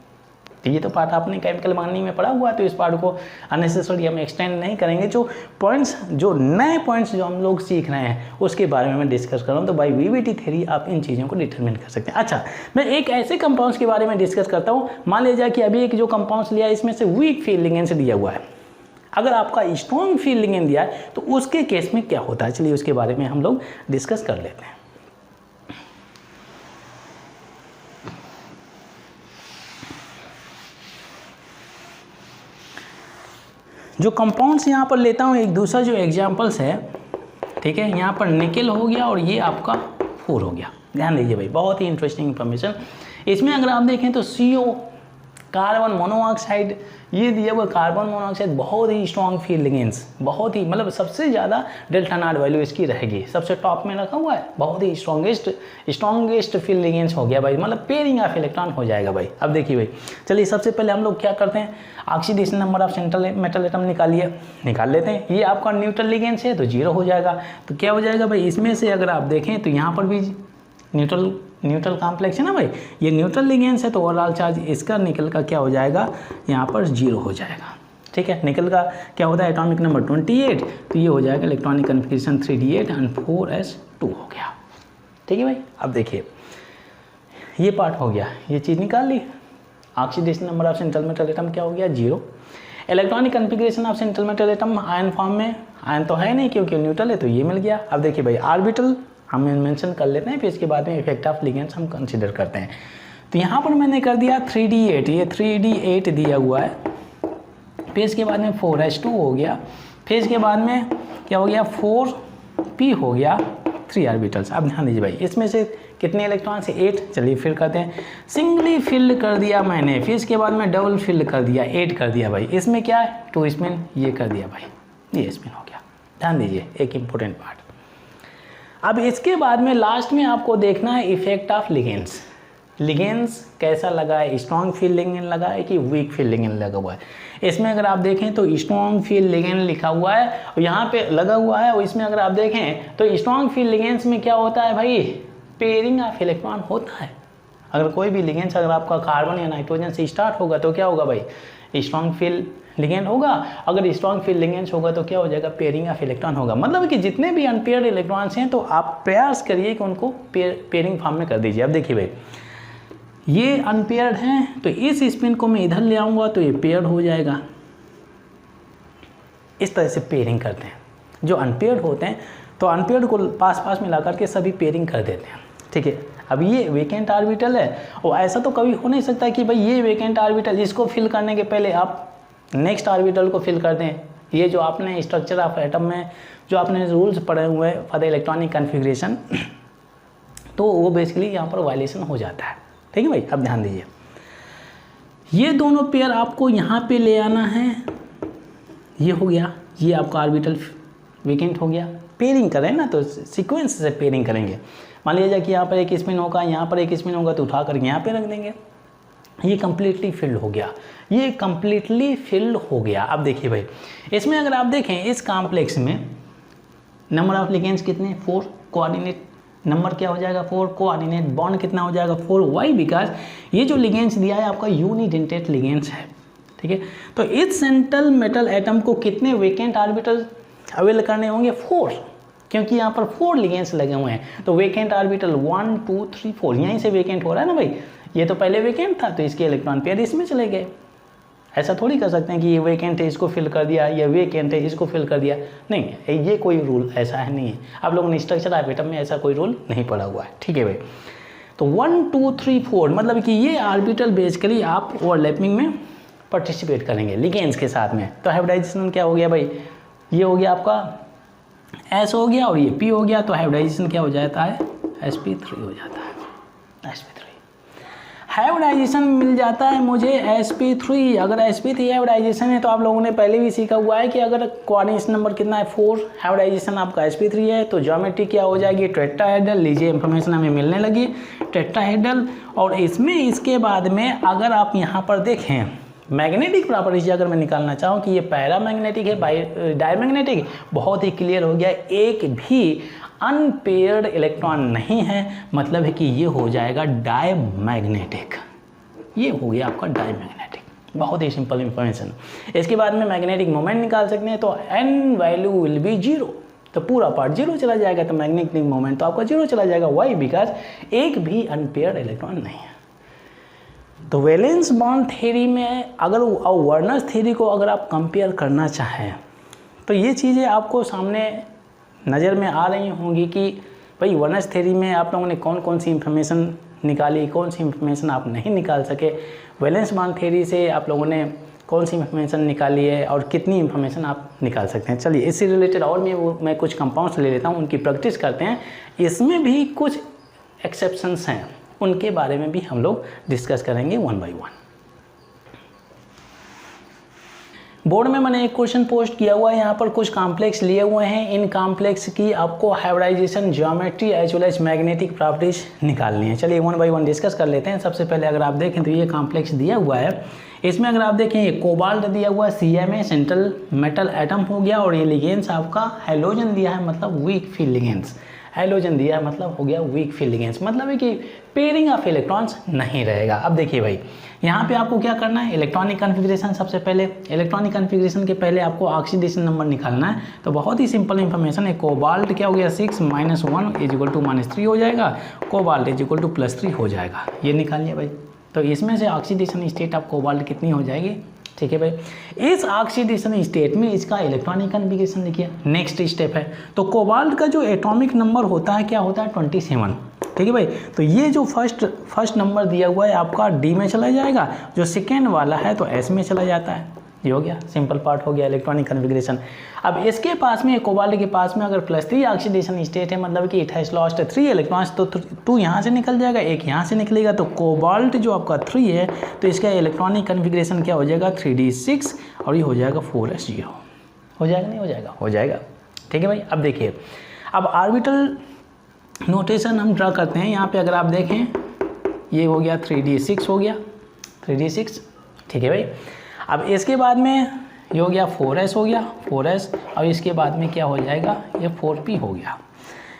तो ये तो पार्ट आपने केमिकल बॉन्डिंग में पढ़ा हुआ है, तो इस पार्ट को अननेसेसरी हम एक्सटेंड नहीं करेंगे। जो पॉइंट्स, जो नए पॉइंट्स जो हम लोग सीख रहे हैं उसके बारे में मैं डिस्कस कर रहा हूँ। तो बाय वीवीटी थ्योरी आप इन चीज़ों को डिटरमिन कर सकते हैं। अच्छा, मैं एक ऐसे कंपाउंड्स के बारे में डिस्कस करता हूँ। मान लीजिए कि अभी एक जो कंपाउंड्स लिया है इसमें से वीक फील्ड लिगेंड्स दिया हुआ है। अगर आपका स्ट्रॉन्ग फील्ड लिगेंड दिया है तो उसके केस में क्या होता है, चलिए उसके बारे में हम लोग डिस्कस कर लेते हैं। जो कंपाउंड्स यहाँ पर लेता हूँ, एक दूसरा जो एग्जाम्पल्स है, ठीक है, यहाँ पर निकेल हो गया और ये आपका 4 हो गया। ध्यान दीजिए भाई, बहुत ही इंटरेस्टिंग इन्फॉर्मेशन। इसमें अगर आप देखें तो CO कार्बन मोनोऑक्साइड, ये दिया हुआ कार्बन मोनोऑक्साइड बहुत ही स्ट्रॉन्ग फील्ड लिगेंड्स, बहुत ही मतलब सबसे ज़्यादा डेल्टा नॉट वैल्यू इसकी रहेगी, सबसे टॉप में रखा हुआ है, बहुत ही स्ट्रॉन्गेस्ट फील्ड लिगेंड्स हो गया भाई, मतलब पेयरिंग ऑफ इलेक्ट्रॉन हो जाएगा भाई। अब देखिए भाई, चलिए सबसे पहले हम लोग क्या करते हैं, oxidation number of central metal atom निकाल लेते हैं। ये आपका न्यूट्रल लिगेंड्स है तो 0 हो जाएगा। तो क्या हो जाएगा भाई, इसमें से अगर आप देखें तो यहाँ पर भी न्यूट्रल कॉम्प्लेक्स है ना भाई, ये न्यूट्रल लिगेंड्स है तो ओवरऑल चार्ज इसका निकल का क्या हो जाएगा, यहाँ पर 0 हो जाएगा। ठीक है, निकल का क्या होता है एटॉमिक नंबर 28, तो ये हो जाएगा electronic configuration 3d8 and 4s2 हो गया। ठीक है भाई, अब देखिए ये पार्ट हो गया, ये चीज़ निकाल ली। Oxidation number of central metal atom क्या हो गया, 0। Electronic configuration of central metal atom ion form में, आयन तो है नहीं क्योंकि न्यूट्रल है, तो ये मिल गया। अब देखिए भाई, ऑर्बिटल हम मेंशन कर लेते हैं, फिर इसके बाद में इफेक्ट ऑफ लिगेंड्स हम कंसीडर करते हैं। तो यहाँ पर मैंने कर दिया 3d8, ये 3d8 दिया हुआ है, फिर इसके बाद में 4s2 हो गया, फिर इसके बाद में क्या हो गया 4p हो गया, 3 ऑर्बिटल्स। अब ध्यान दीजिए भाई, इसमें से कितने इलेक्ट्रॉन्स है, 8। चलिए फिर करते हैं, सिंगली फिल्ड कर दिया मैंने, फिर इसके बाद में डबल फिल्ड कर दिया, 8 कर दिया भाई। इसमें क्या है 2 स्पिन, ये कर दिया भाई, ये स्पिन हो गया। ध्यान दीजिए एक इंपॉर्टेंट पार्ट। अब इसके बाद में लास्ट में आपको देखना है इफेक्ट ऑफ लिगेंड्स। लिगेंड्स कैसा लगा है, स्ट्रॉन्ग फील्ड लिगेंड लगा है कि वीक फील्ड लिगेंड लगा हुआ है। इसमें अगर आप देखें तो स्ट्रॉन्ग फील्ड लिगेंड लिखा हुआ है और यहाँ पे लगा हुआ है, और इसमें अगर आप देखें तो स्ट्रॉन्ग फील्ड लिगेंड्स में क्या होता है भाई, पेयरिंग ऑफ इलेक्ट्रॉन होता है। अगर कोई भी लिगेंड्स अगर आपका कार्बन या नाइट्रोजन से स्टार्ट होगा तो क्या होगा भाई, स्ट्रॉन्ग फील्ड लिगेंड होगा। अगर स्ट्रॉन्ग फील्ड लिगेंड्स होगा तो क्या हो जाएगा, पेयरिंग ऑफ इलेक्ट्रॉन होगा। मतलब कि जितने भी अनपेयर्ड इलेक्ट्रॉन्स हैं तो आप प्रयास करिए कि उनको पेयरिंग फॉर्म में कर दीजिए। अब देखिए भाई, ये अनपेयर्ड हैं तो इस स्पिन को मैं इधर ले आऊँगा तो ये पेयर्ड हो जाएगा। इस तरह से पेयरिंग करते हैं। जो अनपेयर्ड होते हैं तो अनपेयर्ड को पास मिला करके सभी पेयरिंग कर देते हैं। ठीक है, अब ये वेकेंट ऑर्बिटल है और ऐसा तो कभी हो नहीं सकता कि भाई ये वेकेंट ऑर्बिटल, इसको फिल करने के पहले आप नेक्स्ट ऑर्बिटल को फिल कर दें। ये जो आपने स्ट्रक्चर ऑफ एटम में जो आपने रूल्स पढ़े हुए हैं फॉर द इलेक्ट्रॉनिक कन्फिग्रेशन, तो वो बेसिकली यहाँ पर वायलेशन हो जाता है। ठीक है भाई, अब ध्यान दीजिए, ये दोनों पेयर आपको यहाँ पे ले आना है। ये हो गया, ये आपका ऑर्बिटल वेकेंट हो गया। पेयरिंग करें ना तो सीक्वेंस से पेयरिंग करेंगे। मान लीजिए कि यहाँ पर एक स्पिन होगा, यहाँ पर एक स्पिन होगा तो उठा करके यहाँ पे रख देंगे। ये कम्प्लीटली फिल्ड हो गया, ये कम्प्लीटली फिल्ड हो गया। अब देखिए भाई, इसमें अगर आप देखें इस कॉम्प्लेक्स में नंबर ऑफ लिगेंड्स कितने, 4, कोऑर्डिनेट नंबर क्या हो जाएगा 4, कोऑर्डिनेट बॉन्ड कितना हो जाएगा 4। वाई, बिकॉज ये जो लिगेंड्स दिया है आपका यूनिडेंटेड लिगेंड्स है। ठीक है, तो इस सेंट्रल मेटल एटम को कितने वेकेंट ऑर्बिटल अवेल करने होंगे, 4, क्योंकि यहाँ पर 4 लिगेंड्स लगे हुए हैं। तो वेकेंट ऑर्बिटल 1 2 3 4 यहीं से वेकेंट हो रहा है ना भाई। ये तो पहले वेकेंट था तो इसके इलेक्ट्रॉन पेयर इसमें चले गए। ऐसा थोड़ी कर सकते हैं कि ये वेकेंट है इसको फिल कर दिया, या वेकेंट है इसको फिल कर दिया, नहीं, ये कोई रूल ऐसा है नहीं है। आप लोगों ने स्ट्रक्चर ऑफ एटम में ऐसा कोई रूल नहीं पढ़ा हुआ है। ठीक है भाई, तो 1 2 3 4 मतलब कि ये ऑर्बिटल बेसिकली आप ओवरलैपिंग में पार्टिसिपेट करेंगे लिगेंड्स के साथ में। तो हाइब्रिडाइजेशन क्या हो गया भाई, ये हो गया आपका S हो गया और ये P हो गया, तो हाइब्रिडाइजेशन क्या हो जाता है, sp3 हो जाता है, sp3। हाइब्रिडाइजेशन मिल जाता है मुझे sp3। अगर sp3 हाइब्रिडाइजेशन है तो आप लोगों ने पहले भी सीखा हुआ है कि अगर कोऑर्डिनेशन नंबर कितना है 4, हाइब्रिडाइजेशन आपका sp3 है तो ज्योमेट्री क्या हो जाएगी, टेट्राहेड्रल। लीजिए इंफॉर्मेशन हमें मिलने लगी, टेट्राहेड्रल। और इसमें इसके बाद में अगर आप यहाँ पर देखें मैग्नेटिक प्रॉपर्टीज अगर मैं निकालना चाहूँ कि ये पैरामैग्नेटिक है डायमैग्नेटिक, बहुत ही क्लियर हो गया। एक भी अनपेयर्ड इलेक्ट्रॉन नहीं है, मतलब है कि ये हो जाएगा डायमैग्नेटिक। ये हो गया आपका डायमैग्नेटिक, बहुत ही सिंपल इंफॉर्मेशन। इसके बाद में मैग्नेटिक मोमेंट निकाल सकते हैं, तो n वैल्यू विल बी 0, तो पूरा पार्ट 0 चला जाएगा, तो मैग्नेटिक मोमेंट तो आपका 0 चला जाएगा। वाई, बिकॉज एक भी अनपेयर्ड इलेक्ट्रॉन नहीं है। तो वैलेंस बॉन्ड थ्योरी में अगर वर्नर्स थ्योरी को अगर आप कंपेयर करना चाहें तो ये चीज़ें आपको सामने नज़र में आ रही होंगी कि भाई वर्नर्स थ्योरी में आप लोगों ने कौन कौन सी इंफॉर्मेशन निकाली, कौन सी इंफॉर्मेशन आप नहीं निकाल सके। वैलेंस बॉन्ड थ्योरी से आप लोगों ने कौन सी इन्फॉर्मेशन निकाली है और कितनी इन्फॉर्मेशन आप निकाल सकते हैं। चलिए इससे रिलेटेड और मैं कुछ कंपाउंड्स ले लेता हूँ, उनकी प्रैक्टिस करते हैं। इसमें भी कुछ एक्सेप्शंस हैं, उनके बारे में भी हम लोग डिस्कस करेंगे वन बाय वन। बोर्ड में मैंने एक क्वेश्चन पोस्ट किया हुआ है, यहाँ पर कुछ कॉम्प्लेक्स लिए हुए हैं। इन कॉम्प्लेक्स की आपको hybridisation, geometry as well as magnetic properties निकालनी है। चलिए वन बाय वन डिस्कस कर लेते हैं। सबसे पहले अगर आप देखें तो ये कॉम्प्लेक्स दिया हुआ है, इसमें अगर आप देखें ये कोबाल्ट दिया हुआ है, CMa सेंट्रल मेटल एटम हो गया, और ये लिगेंड्स आपका हैलोजन दिया है, मतलब वीक फील्ड लिगेंड्स। हैलोजन दिया है मतलब हो गया वीक फील्ड लिगेंड्स, मतलब है कि पेयरिंग ऑफ इलेक्ट्रॉन्स नहीं रहेगा। अब देखिए भाई, यहाँ पे आपको क्या करना है, इलेक्ट्रॉनिक कन्फिग्रेशन। सबसे पहले इलेक्ट्रॉनिक कन्फिग्रेशन के पहले आपको ऑक्सीडेशन नंबर निकालना है। तो बहुत ही सिंपल इंफॉर्मेशन है, कोबाल्ट क्या हो गया 6 - 1 = -3 हो जाएगा, कोबाल्ट = +3 हो जाएगा, ये निकाल लिया भाई। तो इसमें से ऑक्सीडेशन स्टेट ऑफ कोबाल्ट कितनी हो जाएगी, ठीक है भाई। इस ऑक्सीडेशन स्टेट में इसका इलेक्ट्रॉनिक कन्फिग्रेशन देखिए। नेक्स्ट स्टेप है, तो कोबाल्ट का जो एटॉमिक नंबर होता है क्या होता है 27, ठीक है भाई। तो ये जो फर्स्ट नंबर दिया हुआ है आपका D में चला जाएगा, जो सेकेंड वाला है तो S में चला जाता है। ये हो गया, सिंपल पार्ट हो गया इलेक्ट्रॉनिक कन्फिग्रेशन। अब इसके पास में, कोबाल्ट के पास में अगर +3 ऑक्सीडेशन स्टेट है, मतलब कि इट हैज लॉस्ट 3 इलेक्ट्रॉन्स, तो 2 यहाँ से निकल जाएगा, 1 यहाँ से निकलेगा। तो कोबाल्ट जो आपका 3 है तो इसका इलेक्ट्रॉनिक कन्फिग्रेशन क्या हो जाएगा 3D6, और ये हो जाएगा 4s0। हो जाएगा नहीं हो जाएगा, हो जाएगा, ठीक है भाई। अब देखिए, अब ऑर्बिटल नोटेशन हम ड्रा करते हैं। यहाँ पे अगर आप देखें ये हो गया 3D6 हो गया, 3D6, ठीक है भाई। अब इसके बाद में ये हो गया 4s हो गया, 4s, और इसके बाद में क्या हो जाएगा ये 4p हो गया।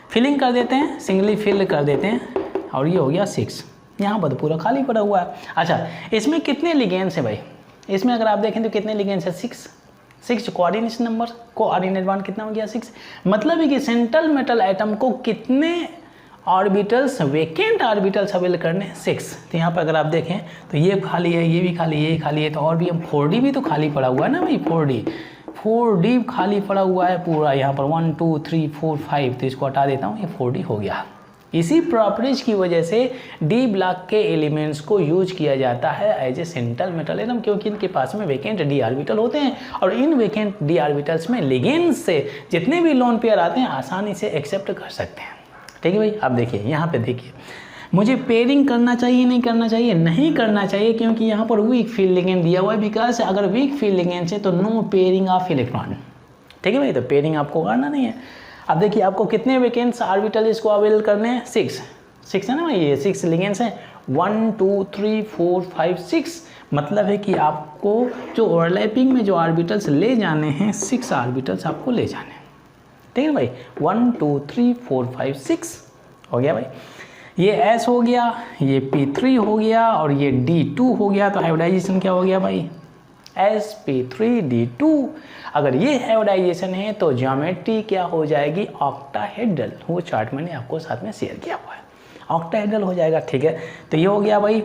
फिलिंग कर देते हैं, सिंगली फिल कर देते हैं, और ये हो गया 6। यहाँ पर पूरा खाली पड़ा हुआ है। अच्छा, इसमें कितने लिगेंड्स हैं भाई, इसमें अगर आप देखें तो कितने लिगेंड्स है 6 कोऑर्डिनेशन नंबर, कोऑर्डिनेट बॉन्ड कितना हो गया 6। मतलब है कि सेंट्रल मेटल एटम को कितने ऑर्बिटल्स, वेकेंट ऑर्बिटल्स अवेल करने 6। तो यहाँ पर अगर आप देखें तो ये खाली है, ये भी खाली है, ये खाली है, तो और भी हम 4D भी तो खाली पड़ा हुआ है ना भाई, 4D खाली पड़ा हुआ है पूरा। यहाँ पर 1 2 3 4 5, तो इसको हटा देता हूँ, ये 4D हो गया। इसी प्रॉपर्टीज की वजह से D ब्लॉक के एलिमेंट्स को यूज किया जाता है as a central metal atom, क्योंकि इनके पास में वेकेंट D ऑर्बिटल होते हैं, और इन वेकेंट D ऑर्बिटल्स में लिगेंड्स से जितने भी लोन पेयर आते हैं आसानी से एक्सेप्ट कर सकते हैं, ठीक है भाई। अब देखिए यहाँ पे देखिए, मुझे पेयरिंग करना चाहिए नहीं करना चाहिए, नहीं करना चाहिए, क्योंकि यहाँ पर वीक फील्ड लिगेंड दिया हुआ है। बिकॉज अगर वीक फील्ड लिगेंड है तो नो पेयरिंग ऑफ इलेक्ट्रॉन, ठीक है भाई, तो पेयरिंग आपको करना नहीं है। अब देखिए आपको कितने वेकेंट्स ऑर्बिटल इसको अवेल करने हैं 6 है ना भाई, ये 6 लिगेंड्स हैं, 1 2 3 4 5 6। मतलब है कि आपको जो ओवरलैपिंग में जो ऑर्बिटल्स ले जाने हैं 6 ऑर्बिटल्स आपको ले जाने हैं, ठीक है भाई। 1 2 3 4 5 6 हो गया भाई। ये S हो गया, ये P3 हो गया, और ये D2 हो गया। तो हाइब्रिडाइजेशन क्या हो गया भाई sp3d2। अगर ये हाइब्रिडाइजेशन है तो ज्योमेट्री क्या हो जाएगी ऑक्टाहेड्रल। वो चार्ट मैंने आपको साथ में शेयर किया हुआ है, ऑक्टाहेड्रल हो जाएगा, ठीक है। तो ये हो गया भाई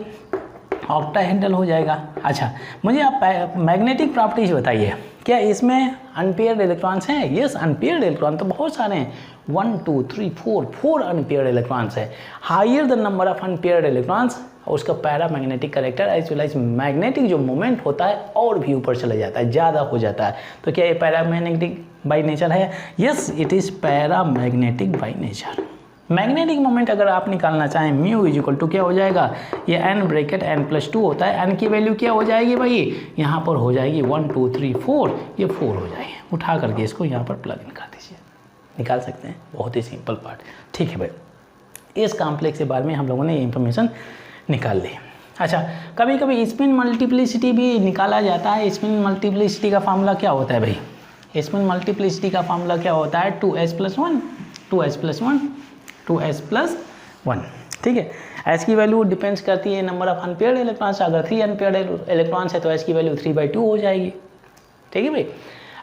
ऑक्टाहेड्रल हो जाएगा। अच्छा, मुझे आप मैग्नेटिक प्रॉपर्टीज बताइए, क्या इसमें अनपेयर्ड इलेक्ट्रॉन्स हैं? यस, अनपेयर्ड इलेक्ट्रॉन तो बहुत सारे हैं, 1 2 3 4 अनपेयर्ड इलेक्ट्रॉन्स है। Higher the number of unpaired electrons, उसका paramagnetic character as well as magnetic जो मोमेंट होता है और भी ऊपर चला जाता है, ज़्यादा हो जाता है। तो क्या ये पैरामैग्नेटिक बाई नेचर है? Yes, it is paramagnetic by nature. Magnetic moment अगर आप निकालना चाहें म्यू इक्वल टू क्या हो जाएगा, ये n ब्रैकेट n+2 होता है, n की वैल्यू क्या हो जाएगी भाई, यहाँ पर हो जाएगी 1 2 3 4, ये 4 हो जाएगी। उठा करके इसको यहाँ पर प्लग इन कर दीजिए, निकाल सकते हैं, बहुत ही सिंपल पार्ट, ठीक है भाई। इस कॉम्प्लेक्स के बारे में हम लोगों ने ये इंफॉर्मेशन निकाल ली। अच्छा, कभी कभी स्पिन मल्टीप्लिसिटी भी निकाला जाता है। स्पिन मल्टीप्लिसिटी का फार्मूला क्या होता है भाई, स्पिन मल्टीप्लिसिटी का फार्मूला क्या होता है 2s+1, 2s+1, 2s+1, ठीक है। s की वैल्यू डिपेंड्स करती है नंबर ऑफ अनपेयर्ड इलेक्ट्रॉन्स। अगर 3 अनपेयर्ड इलेक्ट्रॉन्स है तो s की वैल्यू 3/2 हो जाएगी, ठीक है भाई।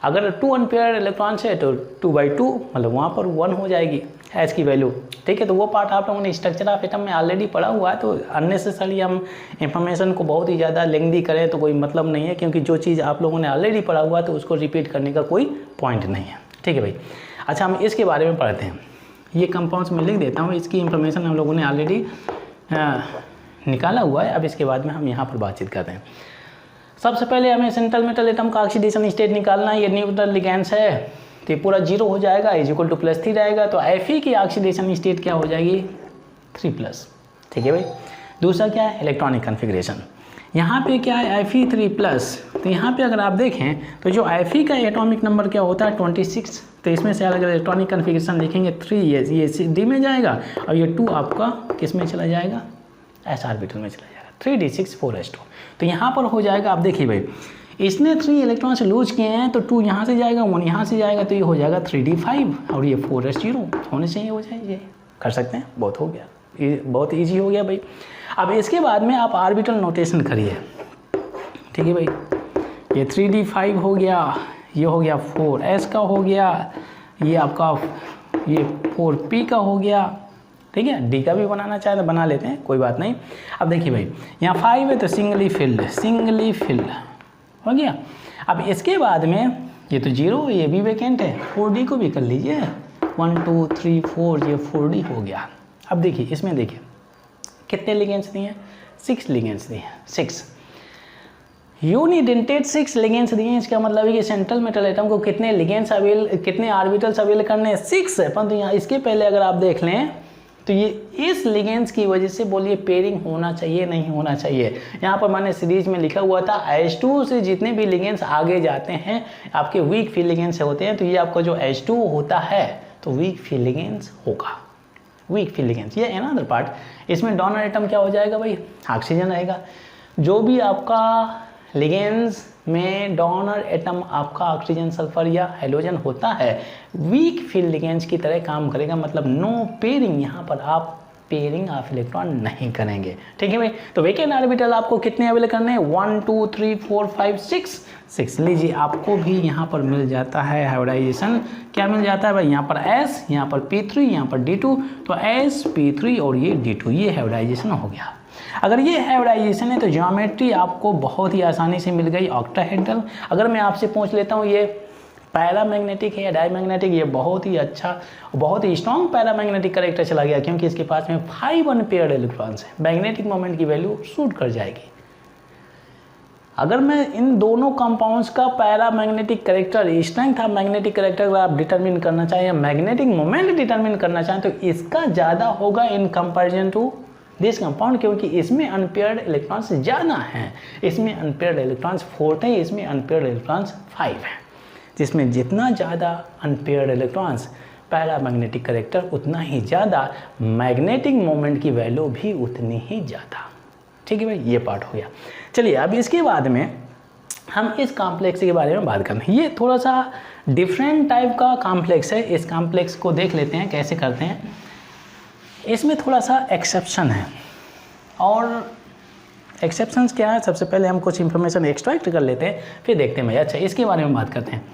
अगर 2 अनपेयर्ड इलेक्ट्रॉन्स है तो 2/2, मतलब वहाँ पर 1 हो जाएगी s की वैल्यू, ठीक है। तो वो पार्ट आप लोगों ने स्ट्रक्चर ऑफ एटम में ऑलरेडी पढ़ा हुआ है, तो अननेसेसरी हम इंफॉर्मेशन को बहुत ही ज़्यादा लेंदी करें तो कोई मतलब नहीं है, क्योंकि जो चीज़ आप लोगों ने ऑलरेडी पढ़ा हुआ है तो उसको रिपीट करने का कोई पॉइंट नहीं है, ठीक है भाई। अच्छा, हम इसके बारे में पढ़ते हैं। ये कंपाउंड्स में लिख देता हूँ, इसकी इंफॉर्मेशन हम लोगों ने ऑलरेडी निकाला हुआ है। अब इसके बाद में हम यहाँ पर बातचीत करते हैं। सबसे पहले हमें सेंट्रल मेटल एटम का ऑक्सीडेशन स्टेट निकालना है। ये न्यूट्रल लिगेंड्स है तो ये पूरा 0 हो जाएगा, इज इक्वल टू +3 रहेगा। तो Fe की ऑक्सीडेशन स्टेट क्या हो जाएगी 3+। ठीक है भाई। दूसरा क्या है इलेक्ट्रॉनिक कन्फिग्रेशन। यहाँ पे क्या है Fe3+। तो यहाँ पे अगर आप देखें तो जो Fe का एटॉमिक नंबर क्या होता है 26। तो इसमें से अगर इलेक्ट्रॉनिक कन्फिग्रेशन देखेंगे 3 ये D में जाएगा और ये 2 आपका किस में चला जाएगा s ऑर्बिटल में चला जाएगा 3d6 4s2। तो यहाँ पर हो जाएगा, आप देखिए भाई इसने 3 इलेक्ट्रॉन से लूज किए हैं तो 2 यहाँ से जाएगा 1 यहाँ से जाएगा, तो ये हो जाएगा 3d5 और ये 4s0 होने चाहिए, हो जाए ये कर सकते हैं। बहुत हो गया, ये बहुत ईजी हो गया भाई। अब इसके बाद में आप ऑर्बिटल नोटेशन करिए। ठीक है भाई, ये 3d5 हो गया, ये हो गया 4s का हो गया, ये आपका ये 4p का हो गया। ठीक है, डी का भी बनाना चाहे तो बना लेते हैं, कोई बात नहीं। अब देखिए भाई यहाँ 5 है तो सिंगली फिल्ड हो गया। अब इसके बाद में ये तो 0 ये भी वैकेंट है, 4d को भी कर लीजिए 1 2 3 4 ये 4d हो गया। अब देखिए इसमें देखिए कितने लिगेंड्स दिए हैं 6 लिगेंड्स दिए हैं 6 यूनिडेंटेड 6 लिगेंड्स दिए हैं। इसका मतलब है कि सेंट्रल मेटल एटम को कितने लिगेंड्स कितने ऑर्बिटल्स अवेल करने हैं 6 है। परंतु यहाँ इसके पहले अगर आप देख लें तो ये इस लिगेंड्स की वजह से बोलिए पेयरिंग होना चाहिए नहीं होना चाहिए। यहाँ पर मैंने सीरीज में लिखा हुआ था H2 से जितने भी लिगेंड्स आगे जाते हैं आपके वीक फील्ड लिगेंड्स होते हैं, तो ये आपका जो H2 होता है तो वीक फील्ड लिगेंड्स होगा, वीक फील्ड लिगेंड्स। ये अनदर पार्ट इसमें डोनर एटम क्या हो जाएगा भाई ऑक्सीजन रहेगा। जो भी आपका लिगेंड्स में डोनर एटम आपका ऑक्सीजन सल्फर या हाइड्रोजन होता है वीक फील्ड लिगेंड्स की तरह काम करेगा, मतलब नो पेयरिंग, यहाँ पर आप पेयरिंग ऑफ इलेक्ट्रॉन नहीं करेंगे। ठीक है भाई। तो वैकेंट ऑर्बिटल आपको कितने अवेल करने हैं 1 2 3 4 5 6 लीजिए, आपको भी यहाँ पर मिल जाता है हाइब्रिडाइजेशन। क्या मिल जाता है भाई यहाँ पर S, यहाँ पर P3, यहाँ पर D2, तो S P3 और ये D2, ये हाइब्रिडाइजेशन हो गया। अगर ये हाइब्रिडाइजेशन है तो ज्योमेट्री आपको बहुत ही आसानी से मिल गई ऑक्टाहेड्रल। अगर मैं आपसे पूछ लेता हूँ ये पैरामैग्नेटिक है या डायमैग्नेटिक, ये बहुत ही अच्छा बहुत ही स्ट्रॉन्ग पैरामैग्नेटिक करेक्टर चला गया क्योंकि इसके पास में 5 अनपेयर्ड इलेक्ट्रॉन्स है, मैग्नेटिक मोमेंट की वैल्यू सूट कर जाएगी। अगर मैं इन दोनों कंपाउंड्स का paramagnetic character strength of magnetic character अगर आप डिटरमिन करना चाहें या मैग्नेटिक मोमेंट डिटरमिन करना चाहें तो इसका ज़्यादा होगा in comparison to this compound, क्योंकि इसमें अनपेयर्ड इलेक्ट्रॉन्स ज़्यादा हैं। इसमें अनपेयर्ड इलेक्ट्रॉन्स 4 हैं, इसमें अनपेयर्ड इलेक्ट्रॉन्स 5 हैं। जिसमें जितना ज़्यादा अनपेयर्ड इलेक्ट्रॉन्स पैरामैग्नेटिक करेक्टर उतना ही ज़्यादा मैग्नेटिक मोमेंट की वैल्यू भी उतनी ही ज़्यादा। ठीक है भाई, ये पार्ट हो गया। चलिए अब इसके बाद में हम इस कॉम्प्लेक्स के बारे में बात करें। ये थोड़ा सा डिफरेंट टाइप का कॉम्प्लेक्स है, इस कॉम्प्लेक्स को देख लेते हैं कैसे करते हैं। इसमें थोड़ा सा एक्सेप्शन है, और एक्सेप्शंस क्या है सबसे पहले हम कुछ इन्फॉर्मेशन एक्सट्रैक्ट कर लेते हैं फिर देखते हैं भाई। अच्छा इसके बारे में बात करते हैं।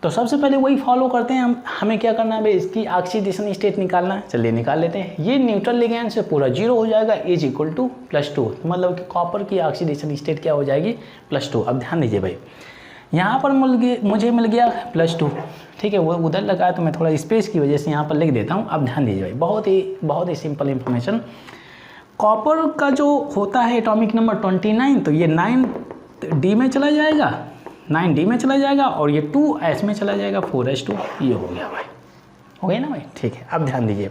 तो सबसे पहले वही फॉलो करते हैं हमें क्या करना है भाई, इसकी ऑक्सीडेशन स्टेट निकालना है। चलिए निकाल लेते हैं। ये न्यूट्रल लिगेंड से पूरा 0 हो जाएगा, इज इक्वल टू +2, मतलब कि कॉपर की ऑक्सीडेशन स्टेट क्या हो जाएगी +2। अब ध्यान दीजिए भाई, यहाँ पर मुझे मिल गया +2, ठीक है, वो उधर लगा तो मैं थोड़ा स्पेस की वजह से यहाँ पर लिख देता हूँ। अब ध्यान दीजिए भाई, बहुत ही सिंपल इंफॉर्मेशन। कॉपर का जो होता है एटॉमिक नंबर 29, तो ये 9d में चला जाएगा, 9d में चला जाएगा और ये 2s में चला जाएगा 4s2, ये हो गया भाई, हो गया ना भाई। ठीक है, अब ध्यान दीजिए,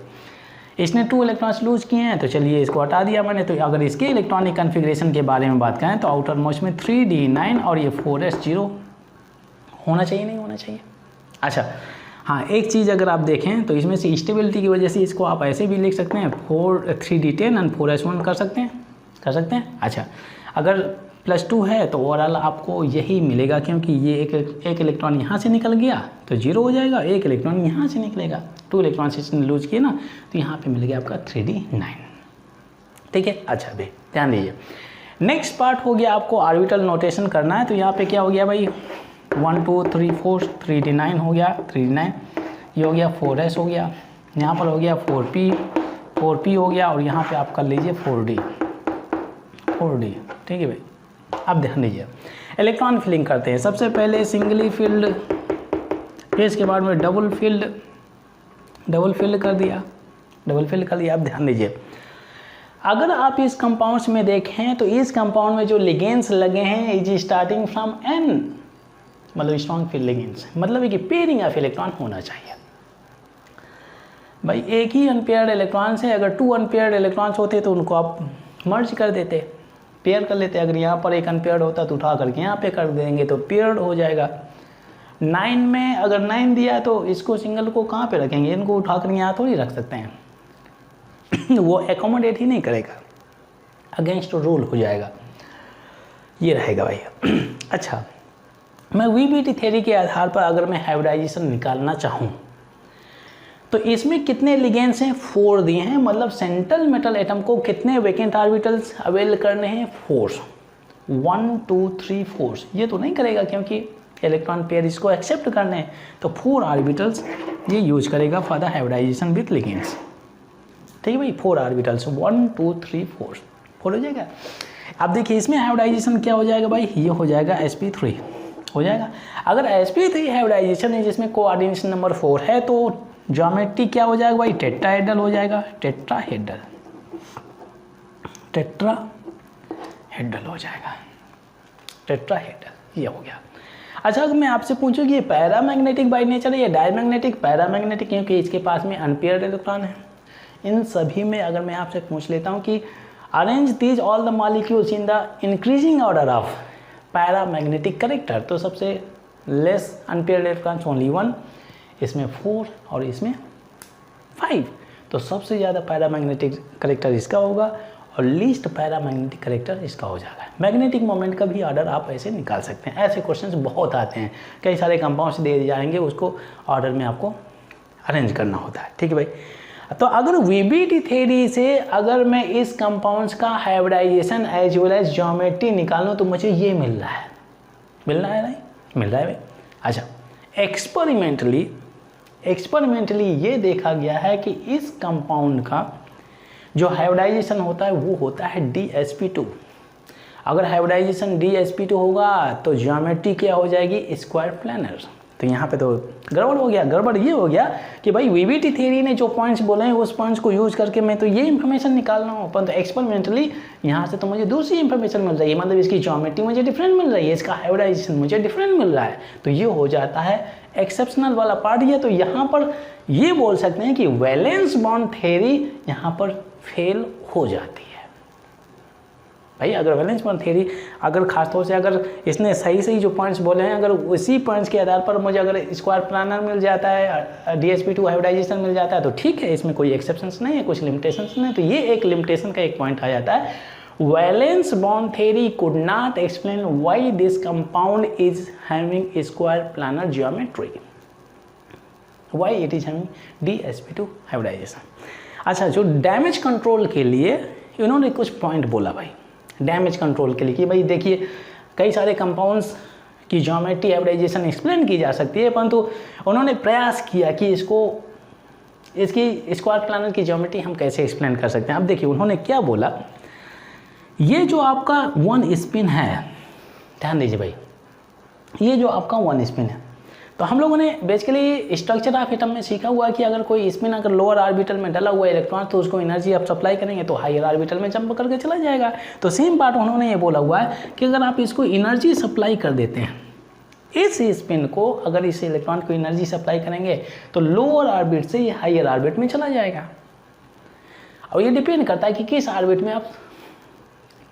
इसने 2 इलेक्ट्रॉन्स लूज किए हैं तो चलिए इसको हटा दिया मैंने। तो अगर इसके इलेक्ट्रॉनिक कन्फिग्रेशन के बारे में बात करें तो आउटर मोस्ट में 3d9 और ये 4s0 होना चाहिए नहीं होना चाहिए। अच्छा हाँ, एक चीज़ अगर आप देखें तो इसमें से स्टेबिलिटी की वजह से इसको आप ऐसे भी लिख सकते हैं 3d10 और 4s1 कर सकते हैं। अच्छा अगर +2 है तो ओवरऑल आपको यही मिलेगा, क्योंकि ये एक इलेक्ट्रॉन यहाँ से निकल गया तो 0 हो जाएगा, एक इलेक्ट्रॉन यहाँ से निकलेगा, 2 इलेक्ट्रॉन से इसने लूज किए ना, तो यहाँ पे मिल गया आपका 3d9। ठीक है, अच्छा भाई ध्यान दीजिए। नेक्स्ट पार्ट हो गया आपको ऑर्बिटल नोटेशन करना है। तो यहाँ पे क्या हो गया भाई 1 2 3 4 3d9 हो गया, 3d9 ये हो गया, 4s हो गया, यहाँ पर हो गया 4p हो गया, और यहाँ पे आप कर लीजिए 4d। ठीक है भाई, अब ध्यान दीजिए इलेक्ट्रॉन फिलिंग करते हैं। सबसे पहले सिंगली फील्ड, फिर इसके बाद में डबल फील्ड कर दिया। अब ध्यान दीजिए, अगर आप इस कंपाउंड्स में देखें तो इस कंपाउंड में जो लिगेंड्स लगे हैं इज स्टार्टिंग फ्रॉम एन, मतलब स्ट्रॉन्ग फील्ड लिगेंड्स, मतलब कि पेयरिंग ऑफ इलेक्ट्रॉन होना चाहिए। भाई एक ही अनपेयर्ड इलेक्ट्रॉन्स है, अगर 2 अनपेयर्ड इलेक्ट्रॉन्स होते तो उनको आप मर्ज कर देते, पेयर कर लेते। अगर यहाँ पर एक अनपेयर्ड होता तो उठा करके यहाँ पे कर देंगे तो पेयर्ड हो जाएगा। 9 में अगर 9 दिया तो इसको सिंगल को कहाँ पे रखेंगे, इनको उठा कर यहाँ थोड़ी रख सकते हैं वो एकोमोडेट ही नहीं करेगा, अगेंस्ट रूल हो जाएगा, ये रहेगा भाई। अच्छा, मैं वीबीटी थ्योरी के आधार पर अगर मैं हाइब्रिडाइजेशन निकालना चाहूँ तो इसमें कितने लिगेंड्स हैं, 4 दिए हैं, मतलब सेंट्रल मेटल एटम को कितने वेकेंट ऑर्बिटल्स अवेल करने हैं, 4, 1 2 3 4। ये तो नहीं करेगा क्योंकि इलेक्ट्रॉन पेयर इसको एक्सेप्ट करने हैं, तो 4 ऑर्बिटल्स ये यूज करेगा for the hybridisation with ligands. ठीक है भाई, 4 ऑर्बिटल्स, 1 2 3 4 हो जाएगा। अब देखिए इसमें हाइब्रिडाइजेशन क्या हो जाएगा भाई, ये हो जाएगा sp3 हो जाएगा। अगर sp3 हाइब्रिडाइजेशन है जिसमें कोऑर्डिनेशन नंबर 4 है तो ज्योमेट्री क्या हो जाएगा भाई, टेट्राहेड्रल हो जाएगा, टेट्राहेड्रल हो जाएगा, टेट्राहेड्रल, ये हो गया। अच्छा, अगर मैं आपसे पूछूं कि ये पैरामैग्नेटिक बाय नेचर है या डायमैग्नेटिक, पैरामैग्नेटिक क्योंकि इसके पास में अनपेयर्ड इलेक्ट्रॉन है। इन सभी में अगर मैं आपसे पूछ लेता हूं कि arrange these all the molecules in the increasing order of paramagnetic character, तो सबसे लेस अनपेयर्ड इलेक्ट्रॉन्स ओनली 1, इसमें 4 और इसमें 5, तो सबसे ज़्यादा पैरामैग्नेटिक कैरेक्टर इसका होगा और लीस्ट पैरामैग्नेटिक कैरेक्टर इसका हो जाएगा। मैग्नेटिक मोमेंट का भी ऑर्डर आप ऐसे निकाल सकते हैं, ऐसे क्वेश्चंस बहुत आते हैं, कई सारे कंपाउंड्स दे जाएंगे, उसको ऑर्डर में आपको अरेंज करना होता है। ठीक है भाई, तो अगर वीबीटी थ्योरी से अगर मैं इस कंपाउंड्स का hybridisation as well as geometry निकालूं तो मुझे ये मिल रहा है नहीं मिल रहा है भाई। अच्छा, एक्सपेरिमेंटली ये देखा गया है कि इस कंपाउंड का जो हाइब्रिडाइजेशन होता है वो होता है DsP2। अगर हाइब्रिडाइजेशन DsP2 होगा तो ज्योमेट्री क्या हो जाएगी, स्क्वायर प्लानर। तो यहाँ पे तो गड़बड़ हो गया, गड़बड़ ये हो गया कि भाई वीबीटी थ्योरी ने जो पॉइंट्स बोले हैं उस पॉइंट्स को यूज करके मैं तो ये इन्फॉर्मेशन निकालना हूँ, परंतु एक्सपेरिमेंटली यहाँ से तो मुझे दूसरी इन्फॉर्मेशन मिल रही है, मतलब इसकी ज्योमेट्री मुझे डिफरेंट मिल रही है, इसका हाइब्रिडाइजेशन मुझे डिफरेंट मिल रहा है, तो ये हो जाता है एक्सेप्शनल वाला पार्ट। ये तो यहाँ पर ये बोल सकते हैं कि वैलेंस बॉन्ड थ्योरी यहाँ पर फेल हो जाती है भाई। अगर वैलेंस बॉन्ड थ्योरी अगर खासतौर से अगर इसने सही जो पॉइंट्स बोले हैं, अगर उसी पॉइंट्स के आधार पर मुझे अगर स्क्वायर प्लानर मिल जाता है, DsP2 हाइब्रिडाइजेशन मिल जाता है तो ठीक है, इसमें कोई एक्सेप्शंस नहीं है, कुछ लिमिटेशंस नहीं, तो ये एक लिमिटेशन का एक पॉइंट आ जाता है। Valence bond theory could not explain why this compound is having square planar geometry, why it is having DsP2 hybridisation. अच्छा, जो डैमेज कंट्रोल के लिए इन्होंने कुछ पॉइंट बोला भाई, डैमेज कंट्रोल के लिए कि भाई देखिए कई सारे कंपाउंड्स की ज्योमेट्री हाइब्रिडाइजेशन एक्सप्लेन की जा सकती है, परंतु उन्होंने प्रयास किया कि इसकी स्क्वायर प्लानर की ज्योमेट्री हम कैसे एक्सप्लेन कर सकते हैं। अब देखिए उन्होंने क्या बोला, ये जो आपका 1 स्पिन है, ध्यान दीजिए भाई, ये जो आपका 1 स्पिन है, तो हम लोगों ने बेसिकली स्ट्रक्चर ऑफ एटम में सीखा हुआ कि अगर कोई स्पिन अगर लोअर ऑर्बिटल में डला हुआ इलेक्ट्रॉन तो उसको एनर्जी आप सप्लाई करेंगे तो हायर ऑर्बिटल में जंप करके चला जाएगा। तो सेम पार्ट उन्होंने ये बोला हुआ है कि अगर आप इसको एनर्जी सप्लाई कर देते हैं, इस स्पिन को अगर इस इलेक्ट्रॉन को एनर्जी सप्लाई करेंगे तो लोअर ऑर्बिट से ये हायर ऑर्बिट में चला जाएगा। और ये डिपेंड करता है कि किस ऑर्बिट में आप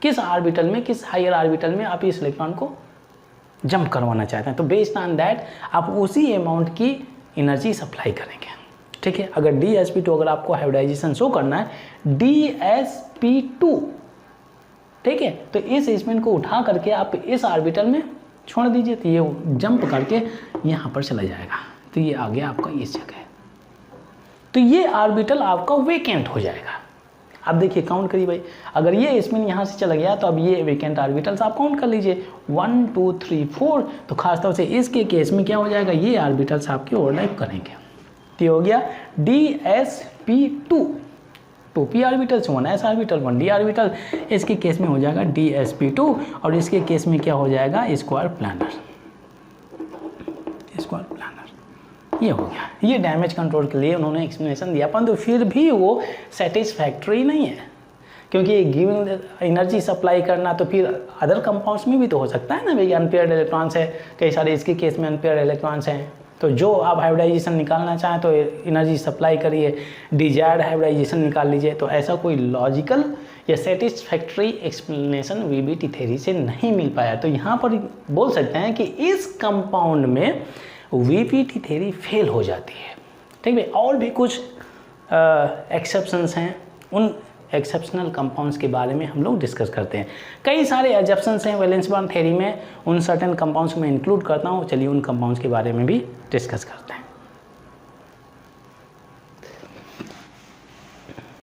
किस हायर ऑर्बिटल में आप इस इलेक्ट्रॉन को जंप करवाना चाहते हैं, तो बेस्ड ऑन दैट आप उसी अमाउंट की एनर्जी सप्लाई करेंगे। ठीक है, अगर DsP2 अगर आपको हाइब्रिडाइजेशन शो करना है DsP2, ठीक है, तो इस स्पिन को उठा करके आप इस ऑर्बिटल में छोड़ दीजिए तो ये जंप करके यहाँ पर चला जाएगा, तो ये आ गया आपका इस जगह, तो ये ऑर्बिटल आपका वेकेंट हो जाएगा। अब देखिए काउंट करिए भाई, अगर ये स्पिन यहाँ से चला गया तो अब ये वेकेंट ऑर्बिटल्स आप काउंट कर लीजिए 1 2 3 4, तो खासतौर से इसके केस में क्या हो जाएगा, ये ऑर्बिटल्स आपके ओवरलैप करेंगे, तो ये हो गया DsP2, 2p orbitals, 1s orbital, 1d orbital, इसके केस में हो जाएगा DsP2 और इसके केस में क्या हो जाएगा, स्क्वायर प्लानर, ये हो गया। ये डैमेज कंट्रोल के लिए उन्होंने एक्सप्लेनेशन दिया, परंतु फिर भी वो सेटिस्फैक्ट्री नहीं है, क्योंकि गिविंग एनर्जी सप्लाई करना तो फिर अदर कंपाउंड्स में भी तो हो सकता है ना भाई, अनपेयर्ड इलेक्ट्रॉन्स है कई सारे, इसके केस में अनपेयर्ड इलेक्ट्रॉन्स हैं। तो जो आप हाइब्रिडाइजेशन निकालना चाहें तो एनर्जी सप्लाई करिए, डिजायर्ड हाइब्रिडाइजेशन निकाल लीजिए। तो ऐसा कोई लॉजिकल या सेटिस्फैक्ट्री एक्सप्लेनेशन वीबीटी थ्योरी से नहीं मिल पाया। तो यहाँ पर बोल सकते हैं कि इस कंपाउंड में वीबीटी थ्योरी फेल हो जाती है। ठीक है, और भी कुछ एक्सेप्शंस हैं, उन एक्सेप्शनल कंपाउंड्स के बारे में हम लोग डिस्कस करते हैं। कई सारे एजप्शंस हैं वैलेंस बॉन्ड थ्योरी में, उन सर्टेन कंपाउंड्स में इंक्लूड करता हूँ। चलिए उन कंपाउंड्स के बारे में भी डिस्कस करते हैं।